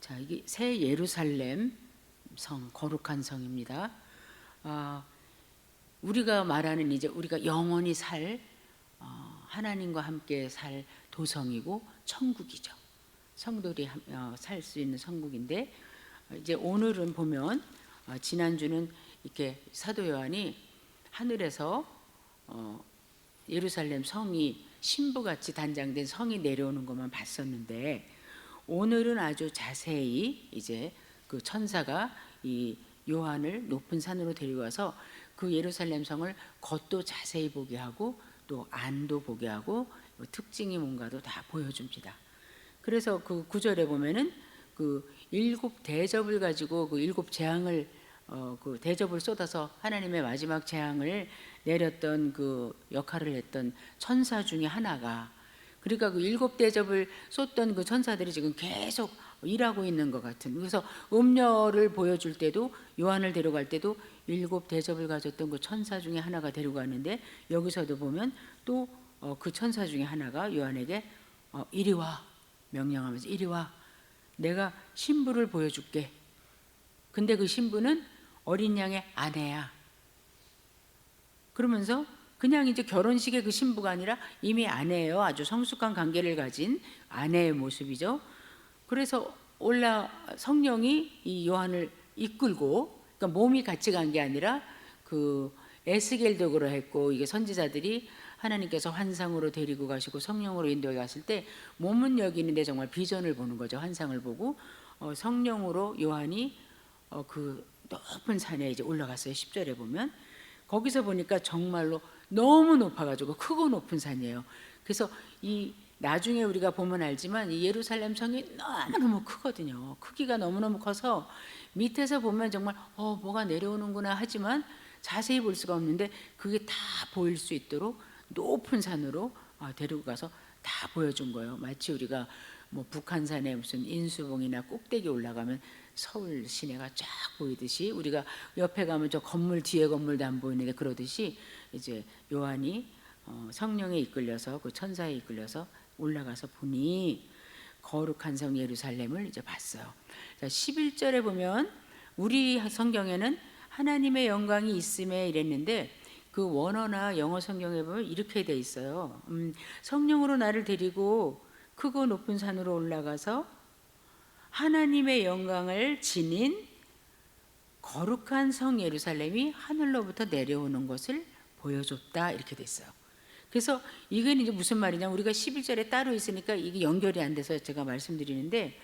자, 이게 새 예루살렘 성, 거룩한 성입니다. 우리가 말하는 이제 우리가 영원히 살 하나님과 함께 살 도성이고 천국이죠. 성도들이 살 수 있는 천국인데, 이제 오늘은 보면 지난주는 이렇게 사도 요한이 하늘에서 예루살렘 성이 신부같이 단장된 성이 내려오는 것만 봤었는데, 오늘은 아주 자세히 이제 그 천사가 이 요한을 높은 산으로 데리고 와서 그 예루살렘 성을 겉도 자세히 보게 하고 또 안도 보게 하고 특징이 뭔가도 다 보여줍니다. 그래서 그 구절에 보면은 그 일곱 대접을 가지고 그 일곱 재앙을 그 대접을 쏟아서 하나님의 마지막 재앙을 내렸던 그 역할을 했던 천사 중에 하나가, 그러니까 그 일곱 대접을 쏟던 그 천사들이 지금 계속 일하고 있는 것 같은. 그래서 음녀를 보여줄 때도, 요한을 데려갈 때도 일곱 대접을 가졌던 그 천사 중에 하나가 데리고 갔는데, 여기서도 보면 또 그 천사 중에 하나가 요한에게 이리 와, 명령하면서 이리 와, 내가 신부를 보여줄게. 근데 그 신부는 어린 양의 아내야. 그러면서 그냥 이제 결혼식의 그 신부가 아니라 이미 아내예요. 아주 성숙한 관계를 가진 아내의 모습이죠. 그래서 성령이 이 요한을 이끌고, 그러니까 몸이 같이 간 게 아니라 그 에스겔도 그러했고, 이게 선지자들이 하나님께서 환상으로 데리고 가시고 성령으로 인도해 갔을 때 몸은 여기 있는데 정말 비전을 보는 거죠. 환상을 보고 성령으로 요한이 그 높은 산에 이제 올라갔어요. 10절에 보면 거기서 보니까 정말로 너무 높아가지고 크고 높은 산이에요. 그래서 이 나중에 우리가 보면 알지만 이 예루살렘 성이 너무너무 크거든요. 크기가 너무너무 커서 밑에서 보면 정말 뭐가 내려오는구나 하지만 자세히 볼 수가 없는데, 그게 다 보일 수 있도록 높은 산으로 데리고 가서 다 보여준 거예요. 마치 우리가 뭐 북한산에 무슨 인수봉이나 꼭대기 올라가면 서울 시내가 쫙 보이듯이, 우리가 옆에 가면 저 건물 뒤에 건물도 안 보이는데 그러듯이 이제 요한이 성령에 이끌려서 그 천사에 이끌려서 올라가서 보니 거룩한 성 예루살렘을 이제 봤어요. 자, 11절에 보면 우리 성경에는 하나님의 영광이 있음에 이랬는데, 그 원어나 영어 성경에 보면 이렇게 돼 있어요. 성령으로 나를 데리고 크고 높은 산으로 올라가서 하나님의 영광을 지닌 거룩한 성 예루살렘이 하늘로부터 내려오는 것을 보여줬다, 이렇게 돼 있어요. 그래서 이건 이제 무슨 말이냐, 우리가 11절에 따로 있으니까 이게 연결이 안 돼서 제가 말씀드리는데,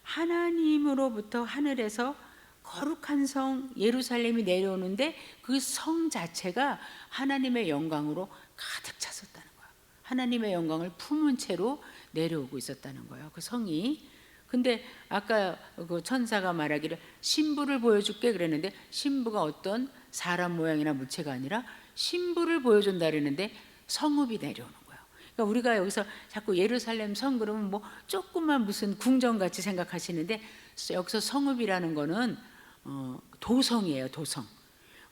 하나님으로부터 하늘에서 거룩한 성 예루살렘이 내려오는데 그 성 자체가 하나님의 영광으로 가득 찼었다는 거예요. 하나님의 영광을 품은 채로 내려오고 있었다는 거예요, 그 성이. 근데 아까 그 천사가 말하기를 신부를 보여줄게 그랬는데, 신부가 어떤 사람 모양이나 무체가 아니라 신부를 보여준다 그랬는데 성읍이 내려오는 거예요. 그러니까 우리가 여기서 자꾸 예루살렘 성 그러면 뭐 조금만 무슨 궁전같이 생각하시는데, 여기서 성읍이라는 거는 도성이에요, 도성.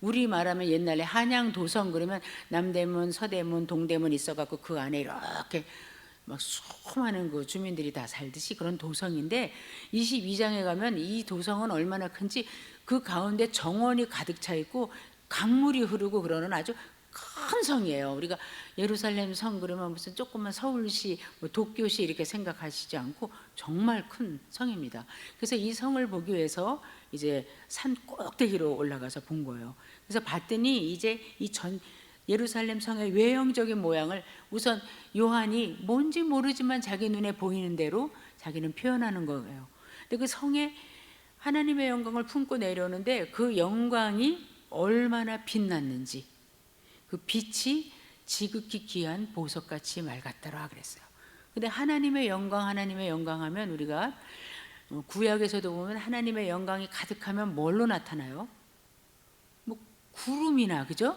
우리 말하면 옛날에 한양 도성 그러면 남대문, 서대문, 동대문 있어갖고 그 안에 이렇게 막 수많은 그 주민들이 다 살듯이 그런 도성인데, 22장에 가면 이 도성은 얼마나 큰지 그 가운데 정원이 가득 차 있고 강물이 흐르고 그러는 아주 큰 성이에요. 우리가 예루살렘 성 그러면 무슨 조그만 서울시, 뭐 도쿄시 이렇게 생각하시지 않고 정말 큰 성입니다. 그래서 이 성을 보기 위해서 이제 산 꼭대기로 올라가서 본 거예요. 그래서 봤더니 이제 예루살렘 성의 외형적인 모양을 우선 요한이 뭔지 모르지만 자기 눈에 보이는 대로 자기는 표현하는 거예요. 근데 그 성에 하나님의 영광을 품고 내려오는데 그 영광이 얼마나 빛났는지, 그 빛이 지극히 귀한 보석같이 맑았더라 그랬어요. 근데 하나님의 영광 하면 우리가 구약에서도 보면 하나님의 영광이 가득하면 뭘로 나타나요? 뭐 구름이나, 그죠?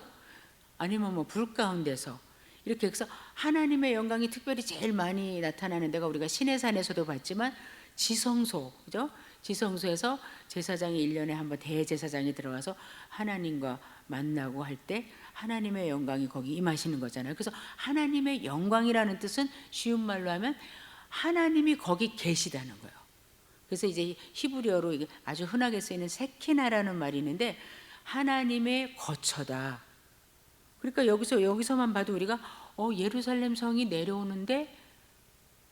아니면 뭐 불 가운데서 이렇게 해서 하나님의 영광이 특별히 제일 많이 나타나는 데가 우리가 시내산에서도 봤지만 지성소, 그죠? 지성소에서 제사장이 1년에 한번 대제사장이 들어가서 하나님과 만나고 할 때 하나님의 영광이 거기 임하시는 거잖아요. 그래서 하나님의 영광이라는 뜻은 쉬운 말로 하면 하나님이 거기 계시다는 거예요. 그래서 이제 히브리어로 이게 아주 흔하게 쓰이는 세키나라는 말이 있는데 하나님의 거처다. 그러니까 여기서만 봐도 우리가 예루살렘 성이 내려오는데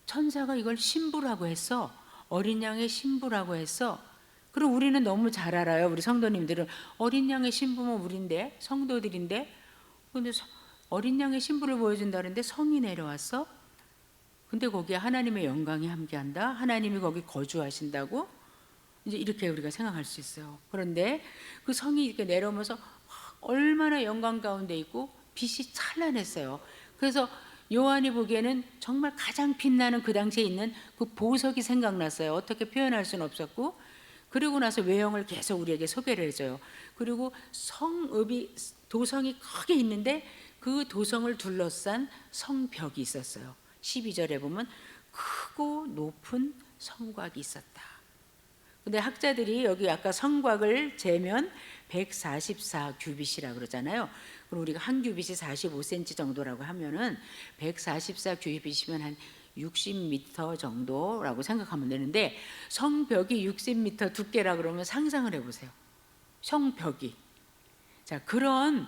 천사가 이걸 신부라고 했어. 어린 양의 신부라고 했어. 그럼 우리는 너무 잘 알아요. 우리 성도님들은 어린 양의 신부면 우린데, 성도들인데, 근데 어린 양의 신부를 보여준다는데 성이 내려왔어? 근데 거기에 하나님의 영광이 함께한다. 하나님이 거기 거주하신다고? 이제 이렇게 우리가 생각할 수 있어요. 그런데 그 성이 이렇게 내려오면서 얼마나 영광 가운데 있고 빛이 찬란했어요. 그래서 요한이 보기에는 정말 가장 빛나는 그 당시에 있는 그 보석이 생각났어요. 어떻게 표현할 수는 없었고, 그리고 나서 외형을 계속 우리에게 소개를 해줘요. 그리고 도성이 크게 있는데 그 도성을 둘러싼 성벽이 있었어요. 12절에 보면 크고 높은 성곽이 있었다. 근데 학자들이 여기 아까 성곽을 재면 144규빗이라고 그러잖아요. 그럼 우리가 한 규빗이 45cm 정도라고 하면은 144규빗이면 한 60m 정도라고 생각하면 되는데, 성벽이 60m 두께라 그러면 상상을 해보세요. 성벽이. 자, 그런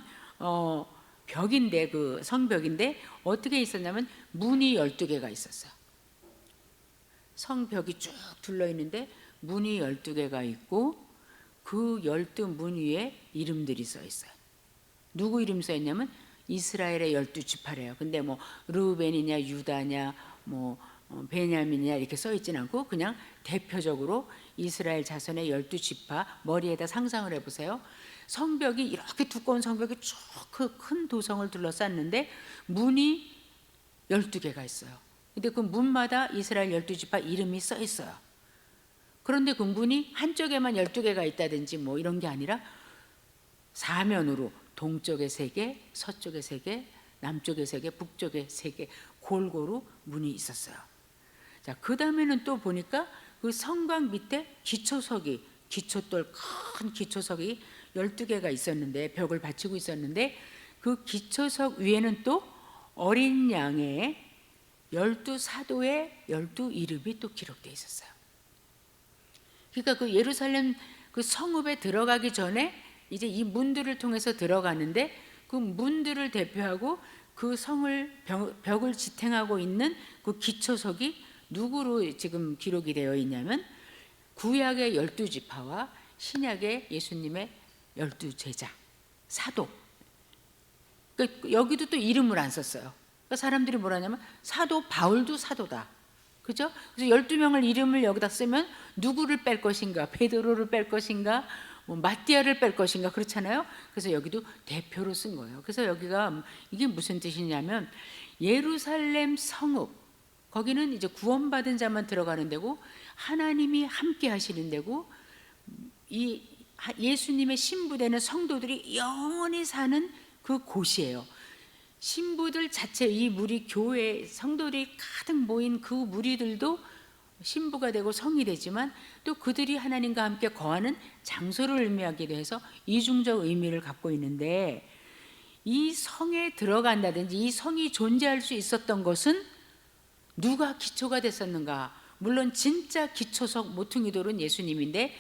벽인데, 그 성벽인데 어떻게 있었냐면 문이 12개가 있었어요. 성벽이 쭉 둘러 있는데 문이 12개가 있고 그 12문 위에 이름들이 써 있어요. 누구 이름 써 있냐면 이스라엘의 12지파래요. 근데 뭐 르우벤이냐 유다냐 뭐 베냐민이냐 이렇게 써 있진 않고 그냥 대표적으로 이스라엘 자손의 12지파, 머리에다 상상을 해보세요. 성벽이 이렇게 두꺼운 성벽이 쭉 그 큰 도성을 둘러쌌는데 문이 12개가 있어요. 근데 그 문마다 이스라엘 12지파 이름이 써 있어요. 그런데 그 문이 한쪽에만 12개가 있다든지 뭐 이런 게 아니라 사면으로 동쪽에 3개, 서쪽에 3개, 남쪽에 3개, 북쪽에 3개 골고루 문이 있었어요. 자, 그 다음에는 또 보니까 그 성곽 밑에 기초돌 큰 기초석이 12개가 있었는데, 벽을 받치고 있었는데 그 기초석 위에는 또 어린 양의 12사도의 12이름이 또 기록되어 있었어요. 그러니까 그 예루살렘 그 성읍에 들어가기 전에 이제 이 문들을 통해서 들어가는데, 그 문들을 대표하고 그 벽을 지탱하고 있는 그 기초석이 누구로 지금 기록이 되어 있냐면 구약의 12지파와 신약의 예수님의 12제자, 사도. 그러니까 여기도 또 이름을 안 썼어요. 그러니까 사람들이 뭐라냐면 사도 바울도 사도다. 그죠? 그래서 12명을 이름을 여기다 쓰면 누구를 뺄 것인가? 베드로를 뺄 것인가? 뭐 마띠아를 뺄 것인가? 그렇잖아요. 그래서 여기도 대표로 쓴 거예요. 그래서 여기가 이게 무슨 뜻이냐면 예루살렘 성읍, 거기는 이제 구원받은 자만 들어가는 데고 하나님이 함께 하시는 데고 이 예수님의 신부되는 성도들이 영원히 사는 그 곳이에요. 신부들 자체, 이 무리 교회 성도들이 가득 모인 그 무리들도 신부가 되고 성이 되지만 또 그들이 하나님과 함께 거하는 장소를 의미하기도 해서 이중적 의미를 갖고 있는데, 이 성에 들어간다든지 이 성이 존재할 수 있었던 것은 누가 기초가 됐었는가? 물론 진짜 기초석 모퉁이 돌은 예수님인데,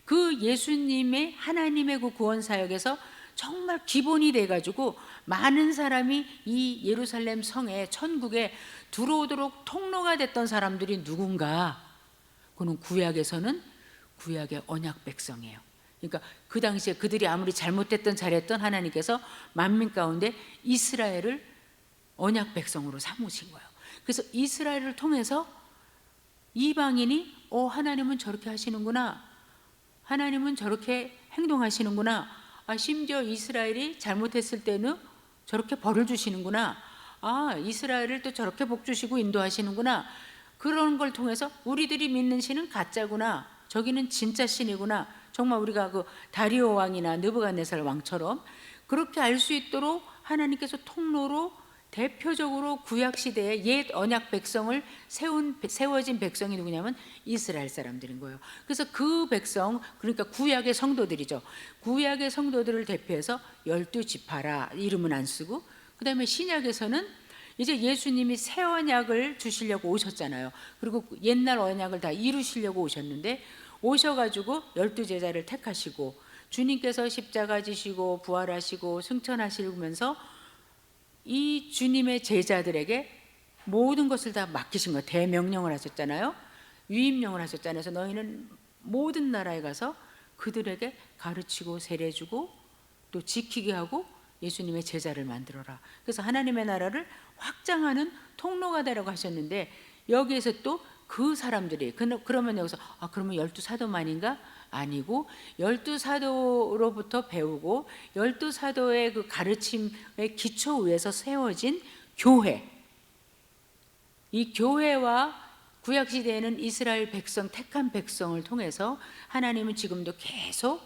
그 예수님의 하나님의 그 구원 사역에서 정말 기본이 돼가지고 많은 사람이 이 예루살렘 성에, 천국에 들어오도록 통로가 됐던 사람들이 누군가? 그는 구약에서는 구약의 언약 백성이에요. 그러니까 그 당시에 그들이 아무리 잘못됐던 잘했던 하나님께서 만민 가운데 이스라엘을 언약 백성으로 삼으신 거예요. 그래서 이스라엘을 통해서 이방인이 하나님은 저렇게 하시는구나, 하나님은 저렇게 행동하시는구나, 심지어 이스라엘이 잘못했을 때는 저렇게 벌을 주시는구나, 이스라엘을 또 저렇게 복 주시고 인도하시는구나, 그런 걸 통해서 우리들이 믿는 신은 가짜구나, 저기는 진짜 신이구나, 정말 우리가 그 다리오 왕이나 느부갓네살 왕처럼 그렇게 알 수 있도록 하나님께서 통로로 대표적으로 구약 시대에 옛 언약 백성을 세워진 백성이 누구냐면 이스라엘 사람들인 거예요. 그래서 그 백성, 그러니까 구약의 성도들이죠. 구약의 성도들을 대표해서 12지파라 이름은 안 쓰고, 그 다음에 신약에서는 이제 예수님이 새 언약을 주시려고 오셨잖아요. 그리고 옛날 언약을 다 이루시려고 오셨는데, 오셔가지고 12제자를 택하시고 주님께서 십자가 지시고 부활하시고 승천하시면서 이 주님의 제자들에게 모든 것을 다 맡기신 거예요. 대명령을 하셨잖아요. 위임령을 하셨잖아요. 그래서 너희는 모든 나라에 가서 그들에게 가르치고 세례주고 또 지키게 하고 예수님의 제자를 만들어라. 그래서 하나님의 나라를 확장하는 통로가 되라고 하셨는데, 여기에서 또 그 사람들이 그러면 여기서 그러면 12사도만인가? 아니고 12사도로부터 배우고 12사도의 그 가르침의 기초 위에서 세워진 교회, 이 교회와 구약시대에는 이스라엘 백성, 택한 백성을 통해서 하나님은 지금도 계속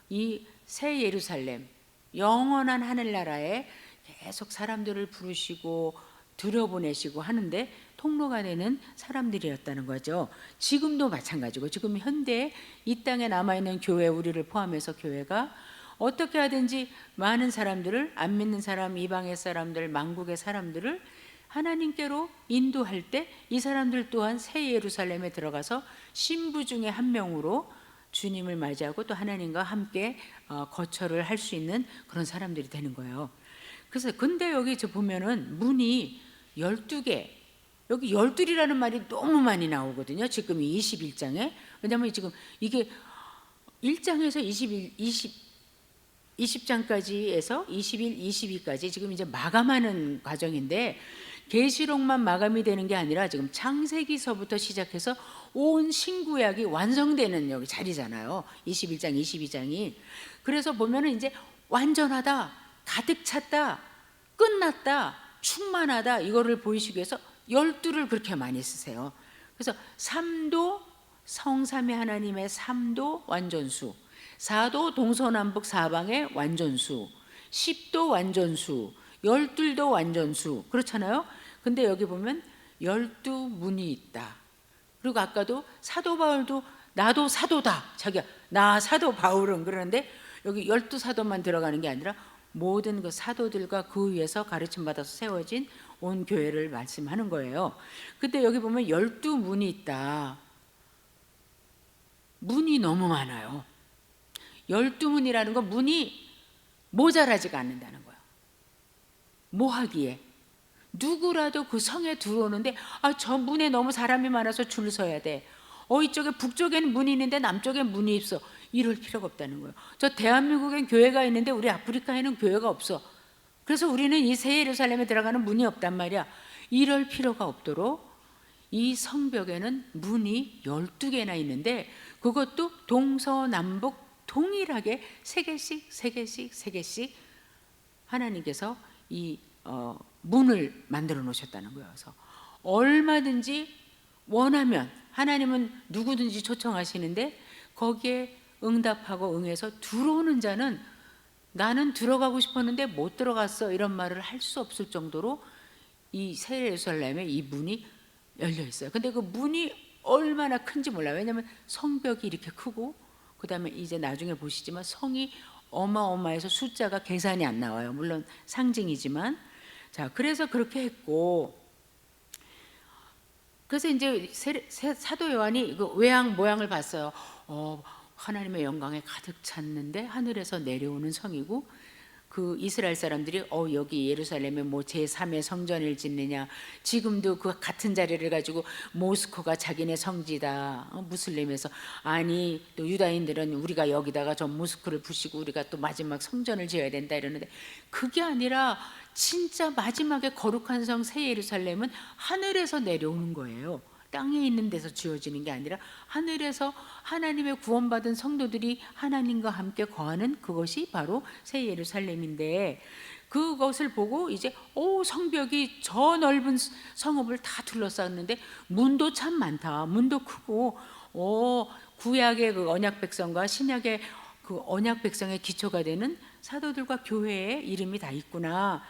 이 새 예루살렘, 영원한 하늘나라에 계속 사람들을 부르시고 들여보내시고 하는데 통로가 되는 사람들이었다는 거죠. 지금도 마찬가지고, 지금 현대 이 땅에 남아있는 교회, 우리를 포함해서 교회가 어떻게 하든지 많은 사람들을, 안 믿는 사람, 이방의 사람들, 만국의 사람들을 하나님께로 인도할 때 이 사람들 또한 새 예루살렘에 들어가서 신부 중에 한 명으로 주님을 맞이하고 또 하나님과 함께 거처를 할 수 있는 그런 사람들이 되는 거예요. 그래서 근데 여기 저 보면은 문이 12개, 여기 12이라는 말이 너무 많이 나오거든요. 지금 이 21장에. 왜냐하면 지금 이게 1장에서 20장까지에서 21, 22까지 지금 이제 마감하는 과정인데, 계시록만 마감이 되는 게 아니라 지금 창세기서부터 시작해서 온 신구약이 완성되는 여기 자리잖아요. 21장, 22장이. 그래서 보면은 이제 완전하다, 가득 찼다, 끝났다, 충만하다, 이거를 보이시기 위해서 12를 그렇게 많이 쓰세요. 그래서 3도 성삼위 하나님의 3도 완전수, 4도 동서남북 사방의 완전수, 10도 완전수, 12도 완전수, 그렇잖아요. 근데 여기 보면 12문이 있다. 그리고 아까도 사도 바울도 나도 사도다, 자기가 나 사도 바울은 그러는데, 여기 12사도만 들어가는 게 아니라 모든 그 사도들과 그 위에서 가르침 받아서 세워진 온 교회를 말씀하는 거예요. 근데 여기 보면 12문이 있다. 문이 너무 많아요. 12문이라는 건 문이 모자라지가 않는다는 거예요. 뭐 하기에? 누구라도 그 성에 들어오는데 저 문에 너무 사람이 많아서 줄 서야 돼. 이쪽에 북쪽에는 문이 있는데 남쪽에 문이 없어. 이럴 필요가 없다는 거예요. 저 대한민국엔 교회가 있는데 우리 아프리카에는 교회가 없어. 그래서 우리는 이 새 예루살렘에 들어가는 문이 없단 말이야. 이럴 필요가 없도록 이 성벽에는 문이 12개나 있는데, 그것도 동서남북 동일하게 3개씩 3개씩 3개씩 하나님께서 이 문을 만들어 놓으셨다는 거예요. 그래서 얼마든지 원하면 하나님은 누구든지 초청하시는데 거기에 응답하고 응해서 들어오는 자는 나는 들어가고 싶었는데 못 들어갔어, 이런 말을 할 수 없을 정도로 이 새 예루살렘에 이 문이 열려 있어요. 근데 그 문이 얼마나 큰지 몰라요. 왜냐하면 성벽이 이렇게 크고, 그 다음에 이제 나중에 보시지만 성이 어마어마해서 숫자가 계산이 안 나와요. 물론 상징이지만. 자, 그래서 그렇게 했고, 그래서 이제 사도 요한이 그 외양 모양을 봤어요. 하나님의 영광에 가득 찼는데 하늘에서 내려오는 성이고, 그 이스라엘 사람들이 여기 예루살렘에 뭐 제3의 성전을 짓느냐, 지금도 그 같은 자리를 가지고 모스크가 자기네 성지다, 무슬림에서. 아니 또 유다인들은 우리가 여기다가 저 모스크를 부시고 우리가 또 마지막 성전을 지어야 된다 이러는데, 그게 아니라 진짜 마지막에 거룩한 성 새 예루살렘은 하늘에서 내려오는 거예요. 땅에 있는 데서 지어지는 게 아니라 하늘에서 하나님의 구원받은 성도들이 하나님과 함께 거하는 그것이 바로 새 예루살렘인데, 그것을 보고 이제 성벽이 저 넓은 성읍을 다 둘러쌌는데 문도 참 많다, 문도 크고, 구약의 그 언약 백성과 신약의 그 언약 백성의 기초가 되는 사도들과 교회의 이름이 다 있구나.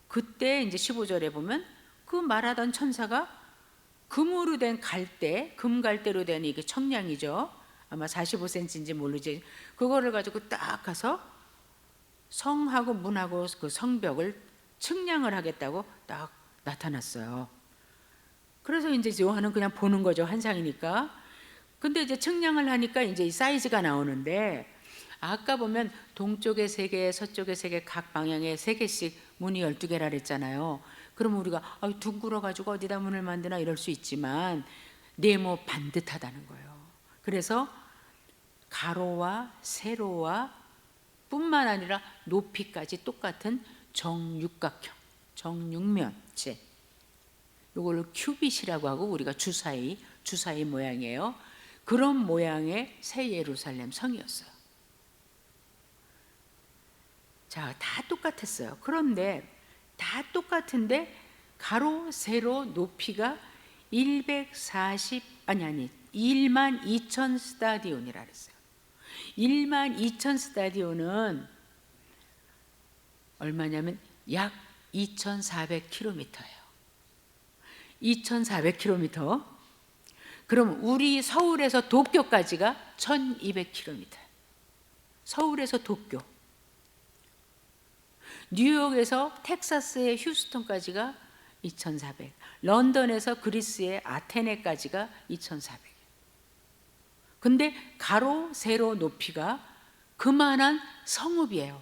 그때 이제 15절에 보면 그 말하던 천사가 금으로 된 갈대, 금갈대로 된 이게 청량이죠. 아마 45cm인지 모르지. 그거를 가지고 딱 가서 성하고 문하고 그 성벽을 측량을 하겠다고 딱 나타났어요. 그래서 이제 요한은 그냥 보는 거죠. 환상이니까. 근데 이제 측량을 하니까 이제 이 사이즈가 나오는데, 아까 보면 동쪽에 3개, 서쪽에 3개, 각 방향에 3개씩 문이 12개라 그랬잖아요. 그러면 우리가 둥글어 가지고 어디다 문을 만드나 이럴 수 있지만 네모 반듯하다는 거예요. 그래서 가로와 세로와 뿐만 아니라 높이까지 똑같은 정육각형, 정육면체, 이걸 큐빗이라고 하고 우리가 주사위 모양이에요. 그런 모양의 새 예루살렘 성이었어요. 자, 다 똑같았어요. 그런데 다 똑같은데 가로 세로 높이가 1만 2천 스타디온이라 그랬어요. 1만 2천 스타디온은 얼마냐면 약 2,400km예요. 2,400km. 그럼 우리 서울에서 도쿄까지가 1,200km. 서울에서 도쿄. 뉴욕에서 텍사스의 휴스턴까지가 2,400. 런던에서 그리스의 아테네까지가 2,400. 근데 가로 세로 높이가 그만한 성읍이에요.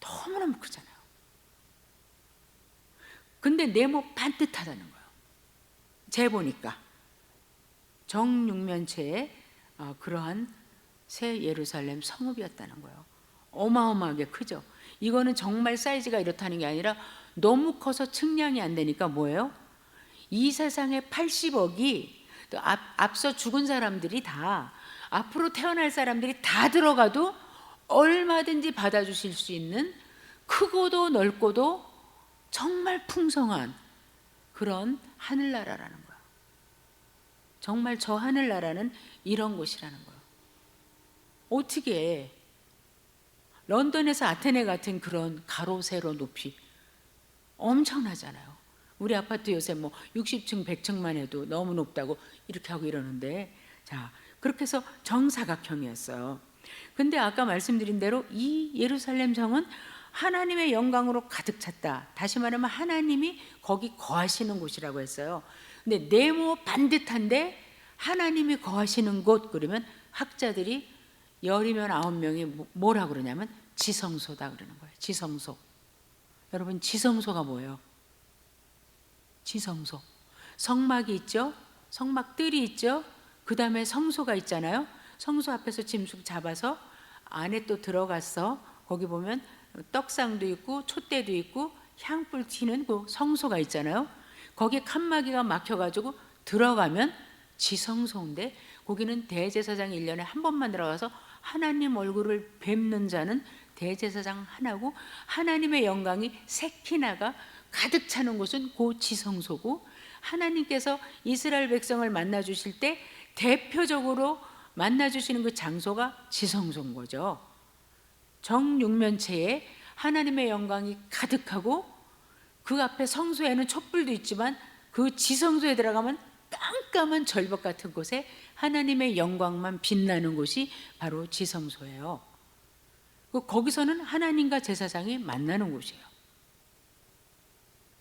너무너무 크잖아요. 근데 네모 반듯하다는 거예요. 재보니까 정육면체의 그러한 새 예루살렘 성읍이었다는 거예요. 어마어마하게 크죠. 이거는 정말 사이즈가 이렇다는 게 아니라 너무 커서 측량이 안 되니까 뭐예요? 이 세상에 80억이 또 앞서 죽은 사람들이 다, 앞으로 태어날 사람들이 다 들어가도 얼마든지 받아주실 수 있는 크고도 넓고도 정말 풍성한 그런 하늘나라라는 거예요. 정말 저 하늘나라는 이런 곳이라는 거예요. 어떻게 런던에서 아테네 같은 그런 가로 세로 높이 엄청나잖아요. 우리 아파트 요새 뭐 60층 100층만 해도 너무 높다고 이렇게 하고 이러는데, 자, 그렇게 해서 정사각형이었어요. 근데 아까 말씀드린 대로 이 예루살렘 성은 하나님의 영광으로 가득 찼다. 다시 말하면 하나님이 거기 거하시는 곳이라고 했어요. 근데 네모 반듯한데 하나님이 거하시는 곳, 그러면 학자들이 10이면 9명이 뭐라 그러냐면 지성소다 그러는 거예요. 지성소. 여러분, 지성소가 뭐예요? 지성소. 성막이 있죠. 성막들이 있죠. 그 다음에 성소가 있잖아요. 성소 앞에서 짐승 잡아서 안에 또 들어가서 거기 보면 떡상도 있고 촛대도 있고 향불 튀는 그 성소가 있잖아요. 거기에 칸막이가 막혀가지고 들어가면 지성소인데, 거기는 대제사장이 1년에 한 번만 들어가서 하나님 얼굴을 뵙는 자는 대제사장 하나고, 하나님의 영광이 세키나가 가득 차는 곳은 그 지성소고, 하나님께서 이스라엘 백성을 만나 주실 때 대표적으로 만나 주시는 그 장소가 지성소인 거죠. 정육면체에 하나님의 영광이 가득하고, 그 앞에 성소에는 촛불도 있지만 그 지성소에 들어가면 깜깜한 절벽 같은 곳에 하나님의 영광만 빛나는 곳이 바로 지성소예요. 거기서는 하나님과 제사장이 만나는 곳이에요.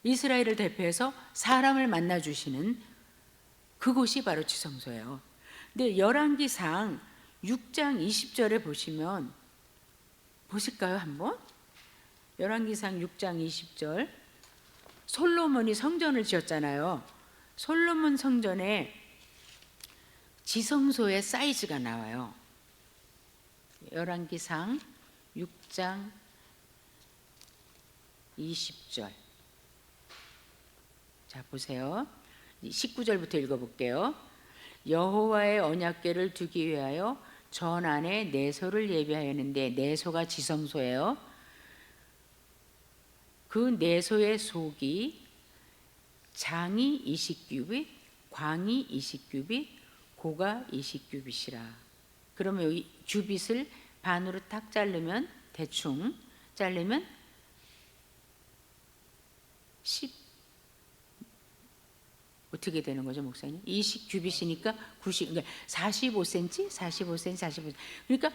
이스라엘을 대표해서 사람을 만나 주시는 그곳이 바로 지성소예요. 근데 열왕기상 6장 20절에 보시면, 보실까요 한번? 열왕기상 6장 20절. 솔로몬이 성전을 지었잖아요. 솔로몬 성전에 지성소의 사이즈가 나와요. 열왕기상 6장 20절. 자, 보세요. 19절부터 읽어볼게요. 여호와의 언약궤를 두기 위하여 전 안에 내소를 예비하였는데, 내소가 지성소예요. 그 내소의 속이 장이 20규빗, 광이 20규빗, 고가 20규빗이라. 그러면 여기 규빗을 반으로 탁 자르면, 대충 자르면 10 어떻게 되는 거죠, 목사님? 20규빗이니까 90, 그러니까 45cm, 45cm, 45cm. 그러니까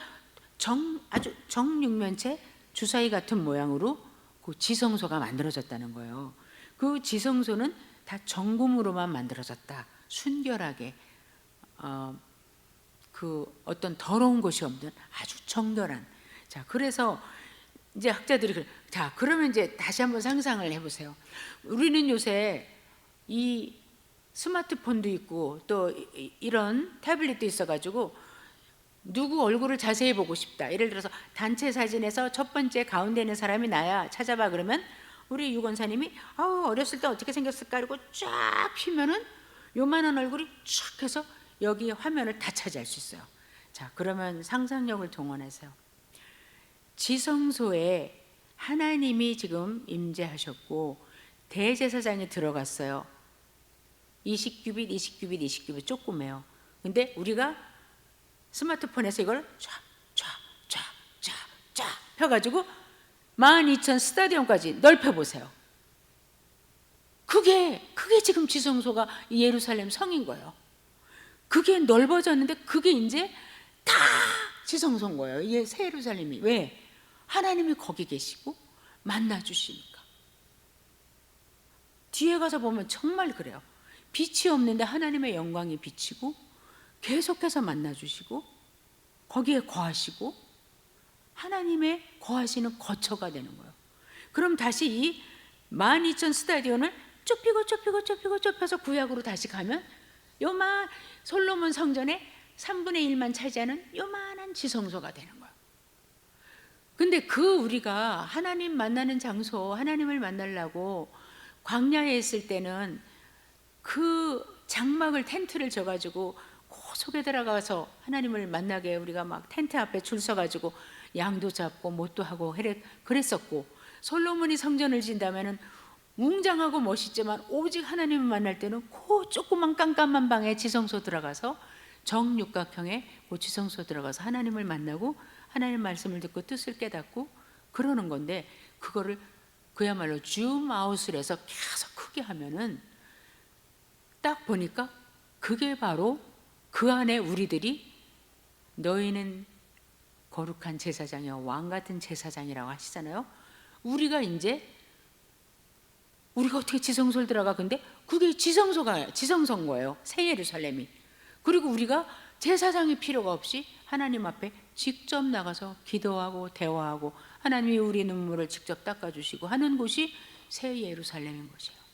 아주 정육면체 주사위 같은 모양으로 그 지성소가 만들어졌다는 거예요. 그 지성소는 다 정금으로만 만들어졌다. 순결하게 그 어떤 더러운 것이 없는 아주 정결한. 자, 그래서 이제 학자들이 자, 그러면 이제 다시 한번 상상을 해보세요. 우리는 요새 이 스마트폰도 있고 또 이런 태블릿도 있어가지고 누구 얼굴을 자세히 보고 싶다. 예를 들어서 단체 사진에서 첫 번째 가운데 있는 사람이 나야 찾아봐 그러면 우리 유권사님이 어렸을 때 어떻게 생겼을까 그리고 쫙 피면은 요만한 얼굴이 쫙 해서 여기 화면을 다 차지할 수 있어요. 자, 그러면 상상력을 동원하세요. 지성소에 하나님이 지금 임재하셨고 대제사장이 들어갔어요. 20규빗, 20규빗, 20규빗 조그매요. 근데 우리가 스마트폰에서 이걸 쫙 펴가지고 12,000 스타디움까지 넓혀보세요. 그게 지금 지성소가 예루살렘 성인 거예요. 그게 넓어졌는데 그게 이제 다 지성소인 거예요. 이게 새 예루살렘이. 왜? 하나님이 거기 계시고 만나주시니까. 뒤에 가서 보면 정말 그래요. 빛이 없는데 하나님의 영광이 비치고 계속해서 만나주시고 거기에 거하시고 하나님의 거하시는 거처가 되는 거예요. 그럼 다시 이 12,000 스타디온을 좁혀서 구약으로 다시 가면 요만 솔로몬 성전의 3분의 1만 차지하는 요만한 지성소가 되는 거예요. 근데 우리가 하나님 만나는 장소, 하나님을 만나려고 광야에 있을 때는 그 장막을 텐트를 져가지고 그 속에 들어가서 하나님을 만나게 우리가 막 텐트 앞에 줄 서가지고 양도 잡고 못도 하고 그랬었고, 솔로몬이 성전을 진다면은 웅장하고 멋있지만 오직 하나님을 만날 때는 그 조그만 깜깜한 방에 지성소 들어가서 정육각형의 그 지성소 들어가서 하나님을 만나고 하나님 말씀을 듣고 뜻을 깨닫고 그러는 건데, 그거를 그야말로 줌아웃을 해서 계속 크게 하면은 딱 보니까 그게 바로 그 안에 우리들이 너희는 거룩한 제사장이요 왕 같은 제사장이라고 하시잖아요. 우리가 어떻게 지성소를 들어가? 근데 그게 지성소인 거예요. 새 예루살렘이. 그리고 우리가 제사장이 필요가 없이 하나님 앞에 직접 나가서 기도하고 대화하고 하나님이 우리 눈물을 직접 닦아주시고 하는 곳이 새 예루살렘인 것이에요.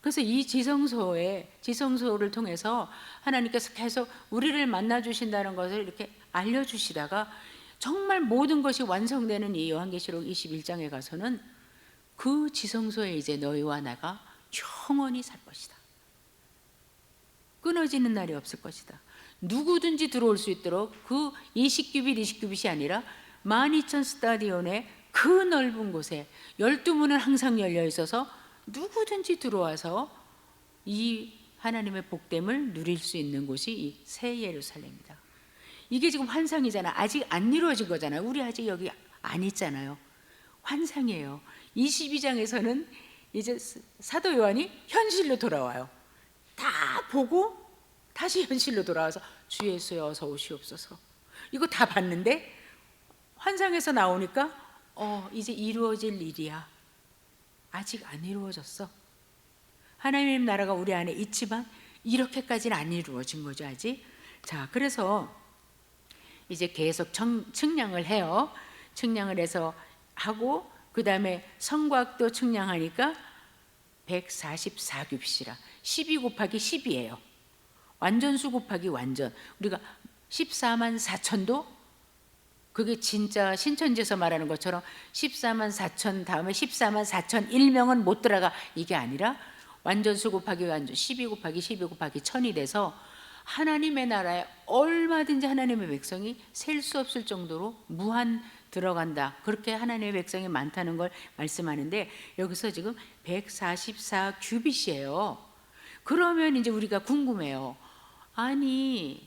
그래서 이 지성소를 통해서 하나님께서 계속 우리를 만나주신다는 것을 이렇게 알려주시다가 정말 모든 것이 완성되는 이 요한계시록 21장에 가서는 그 지성소에 이제 너희와 나가 영원히 살 것이다. 끊어지는 날이 없을 것이다. 누구든지 들어올 수 있도록 그 20규빗이 아니라 12,000 스타디온의 그 넓은 곳에 12문은 항상 열려 있어서 누구든지 들어와서 이 하나님의 복됨을 누릴 수 있는 곳이 이 새 예루살렘이다. 이게 지금 환상이잖아. 아직 안 이루어진 거잖아요. 우리 아직 여기 안 있잖아요. 환상이에요. 22장에서는 이제 사도 요한이 현실로 돌아와요. 다 보고 다시 현실로 돌아와서 주 예수여 어서 오시옵소서. 이거 다 봤는데 환상에서 나오니까 이제 이루어질 일이야. 아직 안 이루어졌어. 하나님의 나라가 우리 안에 있지만 이렇게까지는 안 이루어진 거죠 아직. 자, 그래서 이제 계속 측량을 해요. 측량을 해서 하고 그 다음에 성곽도 측량하니까 144규빗이라 12 곱하기 10이에요. 완전수 곱하기 완전. 우리가 14만 4천도 그게 진짜 신천지에서 말하는 것처럼 14만 4천 다음에 14만 4천 1명은 못 들어가, 이게 아니라 완전수 곱하기 완전 12 곱하기 12 곱하기 1000이 돼서 하나님의 나라에 얼마든지 하나님의 백성이 셀 수 없을 정도로 무한 들어간다. 그렇게 하나님의 백성이 많다는 걸 말씀하는데 여기서 지금 144규빗이에요. 그러면 이제 우리가 궁금해요. 아니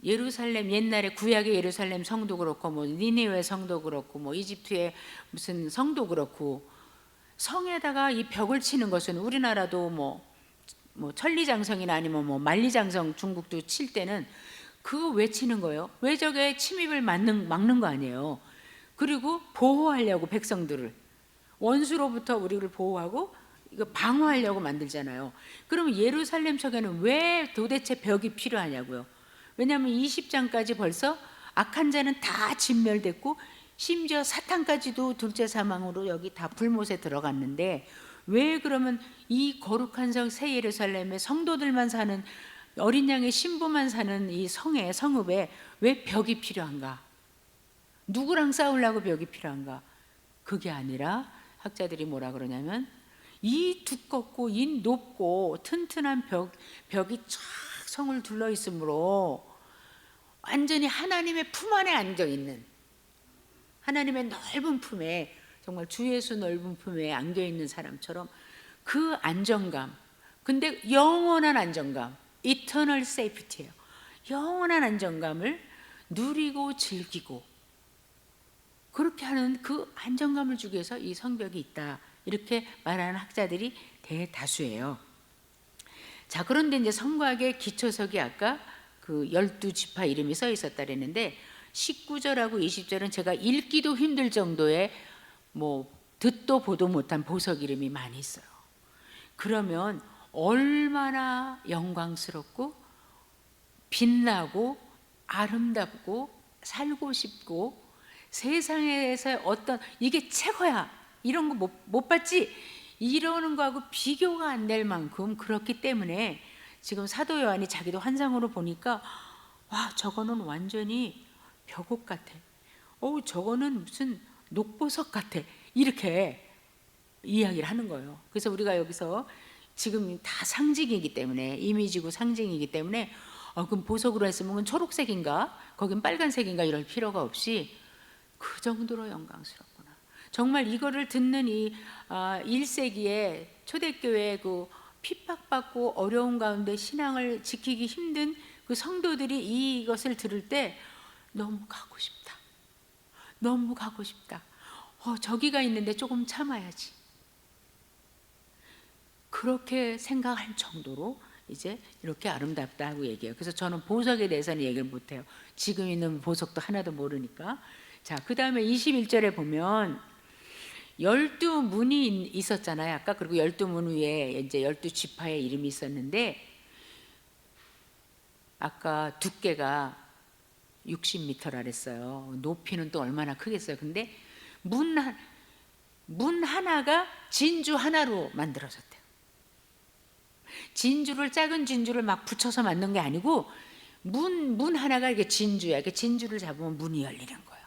예루살렘 옛날에 구약의 예루살렘 성도 그렇고 뭐 니느웨 성도 그렇고 뭐 이집트의 무슨 성도 그렇고 성에다가 이 벽을 치는 것은 우리나라도 뭐 천리장성이나 아니면 뭐 만리장성 중국도 칠 때는 그거 왜 치는 거예요? 왜 저게 침입을 막는 거 아니에요? 그리고 보호하려고 백성들을. 원수로부터 우리를 보호하고 이거 방어하려고 만들잖아요. 그러면 예루살렘 성에는 왜 도대체 벽이 필요하냐고요. 왜냐하면 20장까지 벌써 악한 자는 다 진멸됐고 심지어 사탄까지도 둘째 사망으로 여기 다 불못에 들어갔는데, 왜 그러면 이 거룩한 성 새 예루살렘에 성도들만 사는, 어린 양의 신부만 사는 이 성에, 성읍에 왜 벽이 필요한가? 누구랑 싸우려고 벽이 필요한가? 그게 아니라 학자들이 뭐라 그러냐면, 이 두껍고 이 높고 튼튼한 벽이 쫙 성을 둘러 있으므로 완전히 하나님의 품 안에 앉아 있는, 하나님의 넓은 품에, 정말 주 예수 넓은 품에 안겨 있는 사람처럼 그 안정감, 근데 영원한 안정감, eternal safety예요. 영원한 안정감을 누리고 즐기고 그렇게 하는 그 안정감을 주기 위해서 이 성벽이 있다, 이렇게 말하는 학자들이 대다수예요. 자, 그런데 이제 성곽의 기초석이 아까 그 12지파 이름이 써 있었다 그랬는데 19절하고 20절은 제가 읽기도 힘들 정도의 뭐 듣도 보도 못한 보석 이름이 많이 있어요. 그러면 얼마나 영광스럽고 빛나고 아름답고 살고 싶고 세상에서 어떤 이게 최고야 이런 거 못 봤지 이러는 거하고 비교가 안 될 만큼 그렇기 때문에 지금 사도 요한이 자기도 환상으로 보니까 와, 저거는 완전히 벽옥 같아. 저거는 무슨 녹보석 같아. 이렇게 이야기를 하는 거예요. 그래서 우리가 여기서 지금 다 상징이기 때문에, 이미지고 상징이기 때문에 그럼 보석으로 했으면 그건 초록색인가? 거긴 빨간색인가? 이럴 필요가 없이 그 정도로 영광스럽구나. 정말 이거를 듣는 이 1세기에 초대교회 그 핍박받고 어려운 가운데 신앙을 지키기 힘든 그 성도들이 이것을 들을 때 너무 가고 싶다. 너무 가고 싶다. 저기가 있는데 조금 참아야지. 그렇게 생각할 정도로 이제 이렇게 아름답다고 얘기해요. 그래서 저는 보석에 대해서는 얘기를 못해요. 지금 있는 보석도 하나도 모르니까. 자, 그 다음에 21절에 보면 12문이 있었잖아요. 아까. 그리고 12문 위에 이제 12지파의 이름이 있었는데 아까 두께가 60m라 그랬어요. 높이는 또 얼마나 크겠어요. 근데 문 하나가 진주 하나로 만들어졌대요. 진주를, 작은 진주를 막 붙여서 만든 게 아니고 문 하나가 이게 진주야. 이렇게 진주를 잡으면 문이 열리는 거예요.